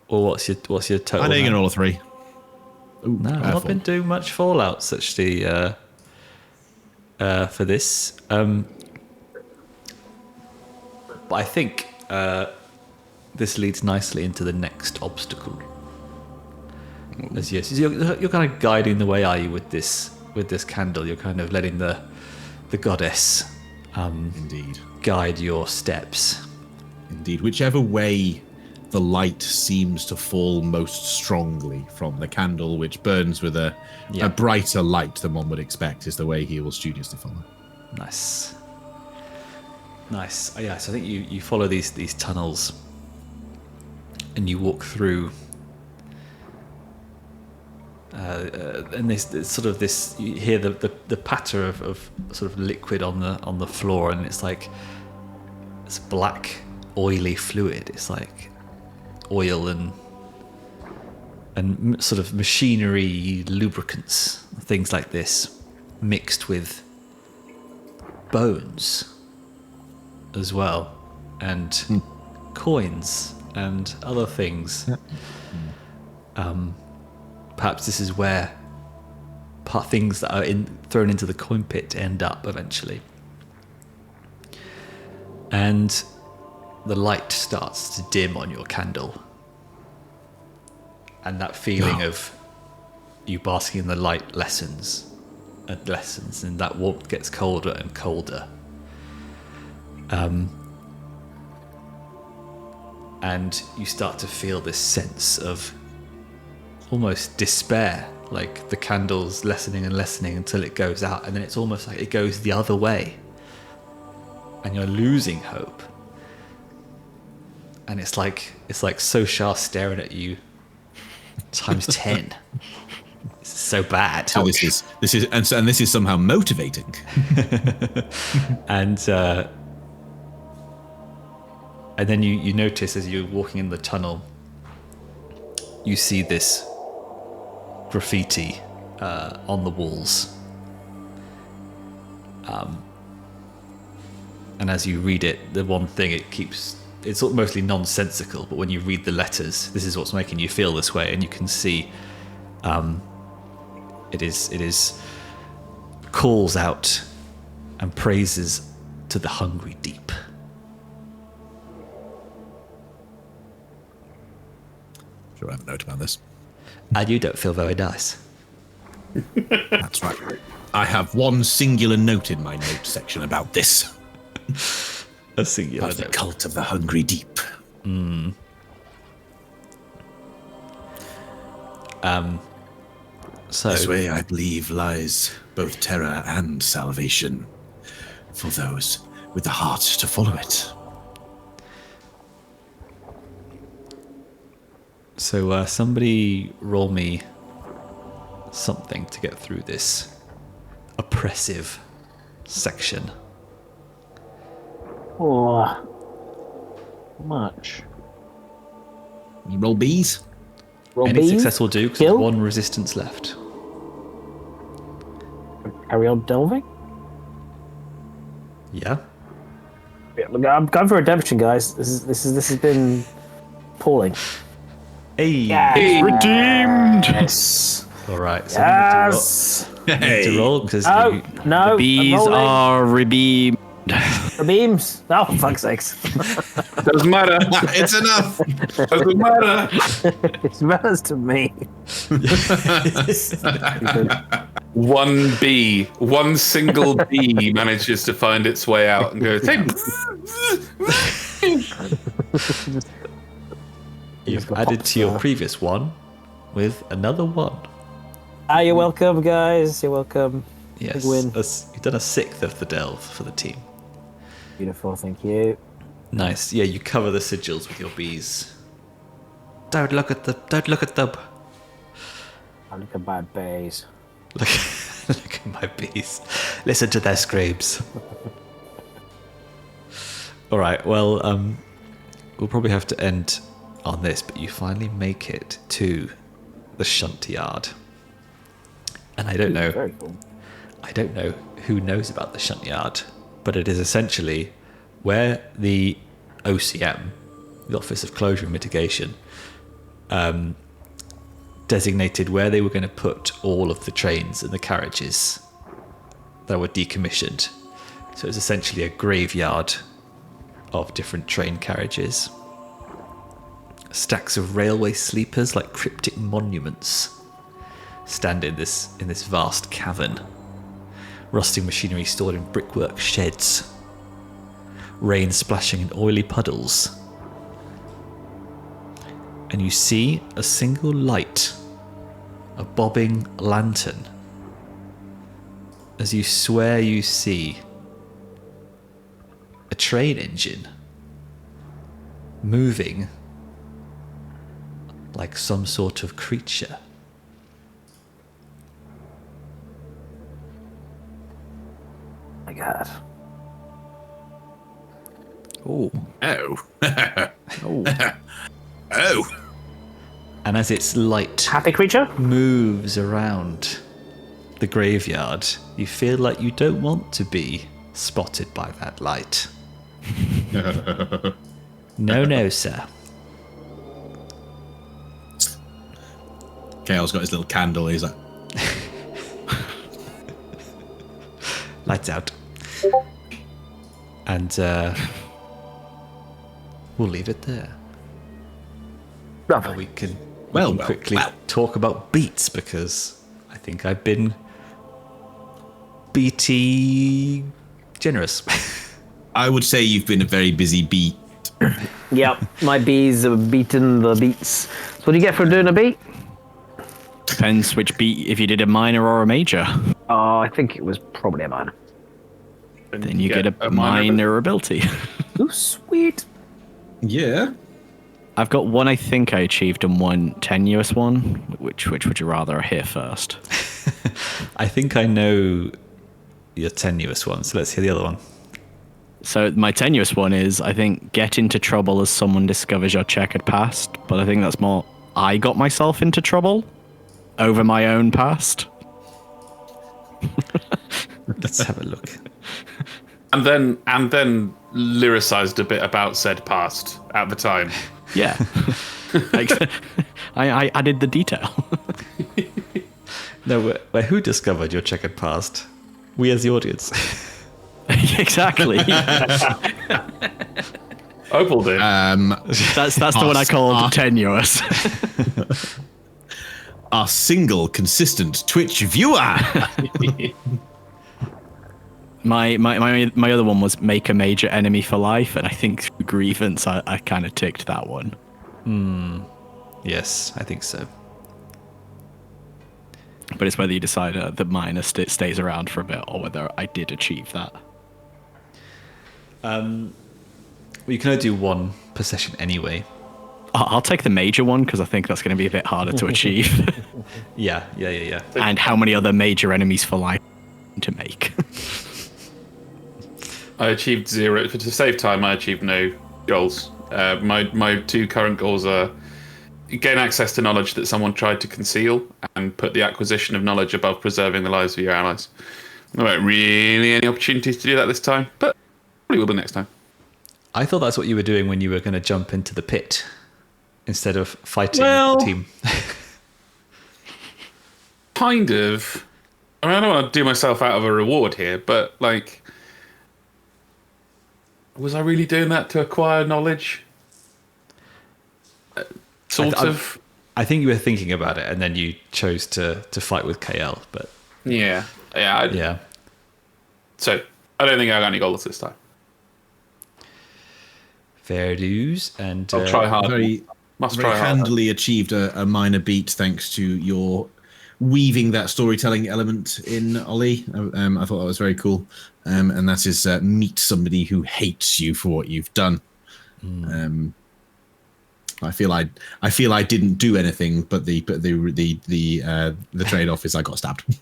Well, what's your total?
I know you're going to roll a 3. Ooh,
no, I've not been doing much fallouts actually for this. But I think this leads nicely into the next obstacle. As you're kind of guiding the way, are you, with this candle? You're kind of letting the goddess
indeed
guide your steps.
Indeed, whichever way the light seems to fall most strongly from the candle, which burns with a brighter light than one would expect, is the way he will studiously follow.
Nice. Oh, yeah, so I think you follow these tunnels and you walk through. And there's sort of this. You hear the patter of sort of liquid on the floor, and it's like it's black, oily fluid. It's like oil and sort of machinery, lubricants, things like this, mixed with bones as well, and coins and other things. Perhaps this is where things that are thrown into the coin pit end up eventually. And the light starts to dim on your candle. And that feeling of you basking in the light lessens, and that warmth gets colder and colder. And you start to feel this sense of almost despair, like the candle's lessening and lessening until it goes out, and then it's almost like it goes the other way and you're losing hope. And it's like Soshar staring at you times 10. It's so bad.
So this is somehow motivating.
And then you notice as you're walking in the tunnel, you see this graffiti on the walls. And as you read it, the one thing it's mostly nonsensical, but when you read the letters, this is what's making you feel this way, and you can see it is calls out and praises to the hungry deep.
Sure, I have a note about this.
And you don't feel very nice.
That's right. I have one singular note in my note section about this.
A singular
of the
note.
cult of the hungry deep.
So
this way, I believe, lies both terror and salvation for those with the heart to follow it.
So somebody roll me something to get through this oppressive section.
Oh, much.
You roll bees?
Roll
Any
bees?
success will do, because
Kill?
there's one resistance left.
Carry on delving?
Yeah.
Yeah, look, I'm going for redemption, guys. This has been appalling.
Hey.
Yes.
Redeemed!
Yes.
All right. So
Yes.
you need to roll because
No.
The bees are redeemed.
The beams. Oh, for fuck's sakes.
Doesn't matter.
It's enough.
Doesn't matter.
It matters to me.
One single bee manages to find its way out and goes, hey.
You've added to your previous one with another one.
You're welcome, guys. You're welcome.
Yes.
Big win.
You've done a 6th of the delve for the team.
Beautiful, thank you.
Nice. Yeah, you cover the sigils with your bees. Don't look at them.
I look at my bays.
Look at my bees. Listen to their screams. All right, well, we'll probably have to end on this, but you finally make it to the Shuntyard. And I don't know.
Very cool.
I don't know who knows about the Shuntyard, but it is essentially where the OCM, the Office of Closure and Mitigation, designated where they were going to put all of the trains and the carriages that were decommissioned. So it's essentially a graveyard of different train carriages. Stacks of railway sleepers like cryptic monuments stand in this vast cavern. Rusting machinery stored in brickwork sheds. Rain splashing in oily puddles. And you see a single light, a bobbing lantern, as you swear you see a train engine moving like some sort of creature.
My God.
Oh.
Oh.
Oh.
Oh.
And as its light
Happy creature?
moves around the graveyard, you feel like you don't want to be spotted by that light. No, sir.
Kael's got his little candle. He's like,
Lights out. And we'll leave it there.
Lovely.
We can
Well,
quickly
well.
talk about beats, because I think I've been BT generous.
I would say you've been a very busy bee.
Yep, my bees have beaten the beats. So what do you get for doing a beat?
Depends which beat, if you did a minor or a major.
Oh, I think it was probably a minor.
Then you get a minor ability.
Ooh, sweet.
Yeah.
I've got one I think I achieved and one tenuous one. Which would you rather hear first?
I think I know your tenuous one, so let's hear the other one.
So my tenuous one is, I think, get into trouble as someone discovers your checkered past. But I think that's more, I got myself into trouble over my own past.
Let's have a look.
And then lyricized a bit about said past at the time.
Yeah. I added the detail.
No, who discovered your checkered past? We as the audience.
Exactly.
Opal did.
That's the one I called tenuous.
Our single consistent Twitch viewer.
My other one was make a major enemy for life, and I think through grievance I kind of ticked that one.
Yes, I think so.
But it's whether you decide that minor stays around for a bit or whether I did achieve that.
Well, you can only do one per session anyway.
I'll take the major one because I think that's going to be a bit harder to achieve.
Yeah.
And how many other major enemies for life to make?
I achieved 0. To save time, I achieved no goals. My 2 current goals are gain access to knowledge that someone tried to conceal and put the acquisition of knowledge above preserving the lives of your allies. There weren't really any opportunities to do that this time, but probably will the next time.
I thought that's what you were doing when you were going to jump into the pit instead of fighting the team.
Kind of. I mean, I don't want to do myself out of a reward here, but like, was I really doing that to acquire knowledge?
I think you were thinking about it, and then you chose to fight with Kael. But
yeah. So I don't think I got any goals this time.
Fair dues, and
I'll try hard.
Must try handily achieved a minor beat thanks to your weaving that storytelling element in, Ollie. I thought that was very cool. And that is meet somebody who hates you for what you've done. I feel I didn't do anything, but the trade off is I got stabbed,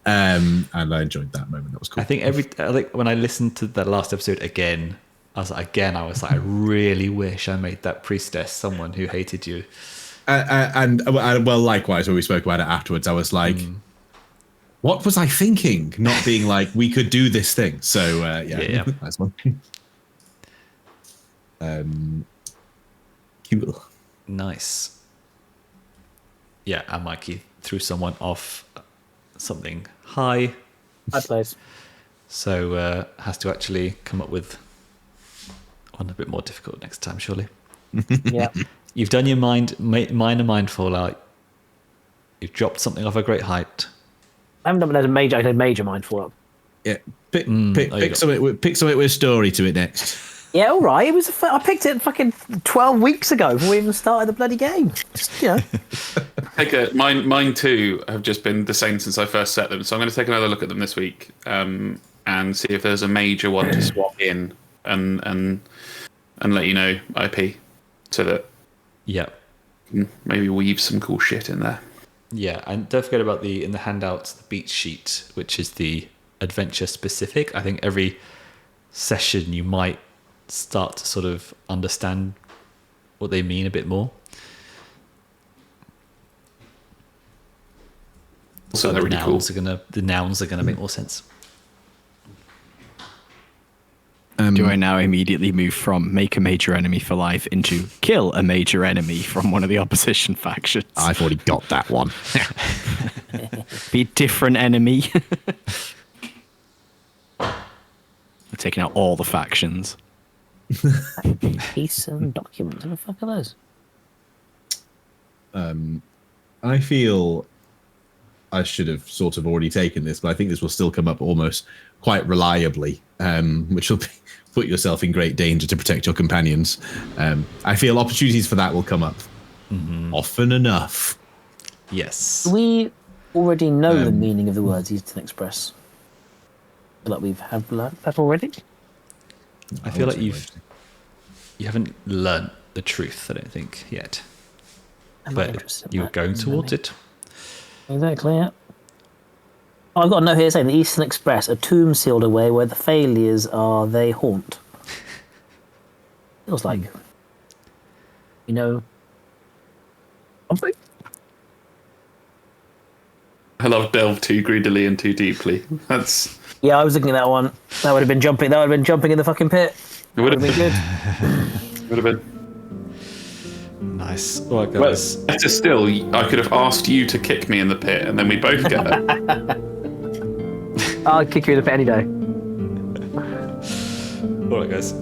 and I enjoyed that moment. That was cool.
I think when I listened to that last episode again, I was like, I really wish I made that priestess someone who hated you.
And well, likewise, when we spoke about it afterwards, I was like, what was I thinking? Not being like, we could do this thing. So yeah. Nice one. Cool.
Nice. Yeah, and Mikey threw someone off something high.
High place.
So has to actually come up with one a bit more difficult next time, surely.
Yeah.
You've done your minor mind fallout. You've dropped something off a great height.
I haven't done a major mind fallout.
Yeah. Pick something with a story to it next.
Yeah, all right. I picked it fucking 12 weeks ago before we even started the bloody game. Just, you know.
Mine too have just been the same since I first set them. So I'm going to take another look at them this week and see if there's a major one to swap in and let you know, IP, so that maybe weave some cool shit in there.
Yeah, and don't forget about in the handouts, the beat sheet, which is the adventure specific. I think every session you might start to sort of understand what they mean a bit more.
So they're really cool.
The nouns are gonna make more sense.
Do I now immediately move from make a major enemy for life into kill a major enemy from one of the opposition factions?
I've already got that one.
Be a different enemy. We're taking out all the factions.
Piece of documents. What the fuck are those?
I feel I should have sort of already taken this, but I think this will still come up almost quite reliably, which will put yourself in great danger to protect your companions. I feel opportunities for that will come up often enough.
Yes.
Do we already know the meaning of the words used in Express? Like we have learned that already?
I feel like you haven't learnt the truth, I don't think, yet. But you're going towards it.
Exactly, yeah. Oh, I've got a note here saying the Eastern Express, a tomb sealed away where the failures are they haunt. Feels like, you know, something.
I love delve too greedily and too deeply. That's
I was looking at that one. That would have been jumping. That would have been jumping in the fucking pit.
It would have
been good.
Would have been.
Nice. All right, guys.
Well, better still, I could have asked you to kick me in the pit, and then we both get it.
I'll kick you in the pit any day.
All right, guys.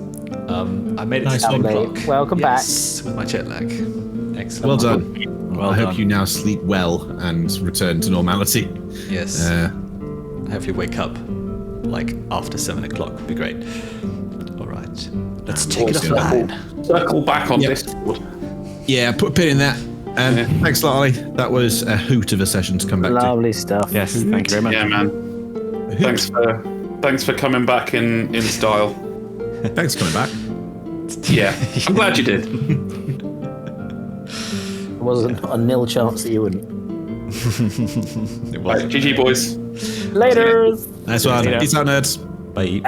I made it to 10 o'clock.
Welcome back.
With my jet lag. Excellent.
Well done. I hope you now sleep well and return to normality.
Yes. I hope you wake up like after 7 o'clock. Would be great. All right. Let's take it offline.
Circle back on Discord.
Yeah, put a pin in that. Thanks a lot, Olly. That was a hoot of a session to come back to.
Lovely stuff.
Yes, thank you very much.
Yeah, man. Thanks for coming back in style.
Thanks for coming back.
Yeah, I'm glad you did.
There wasn't a nil chance that you wouldn't.
Right, GG boys.
Later.
Nice one. Peace out, nerds.
Bye.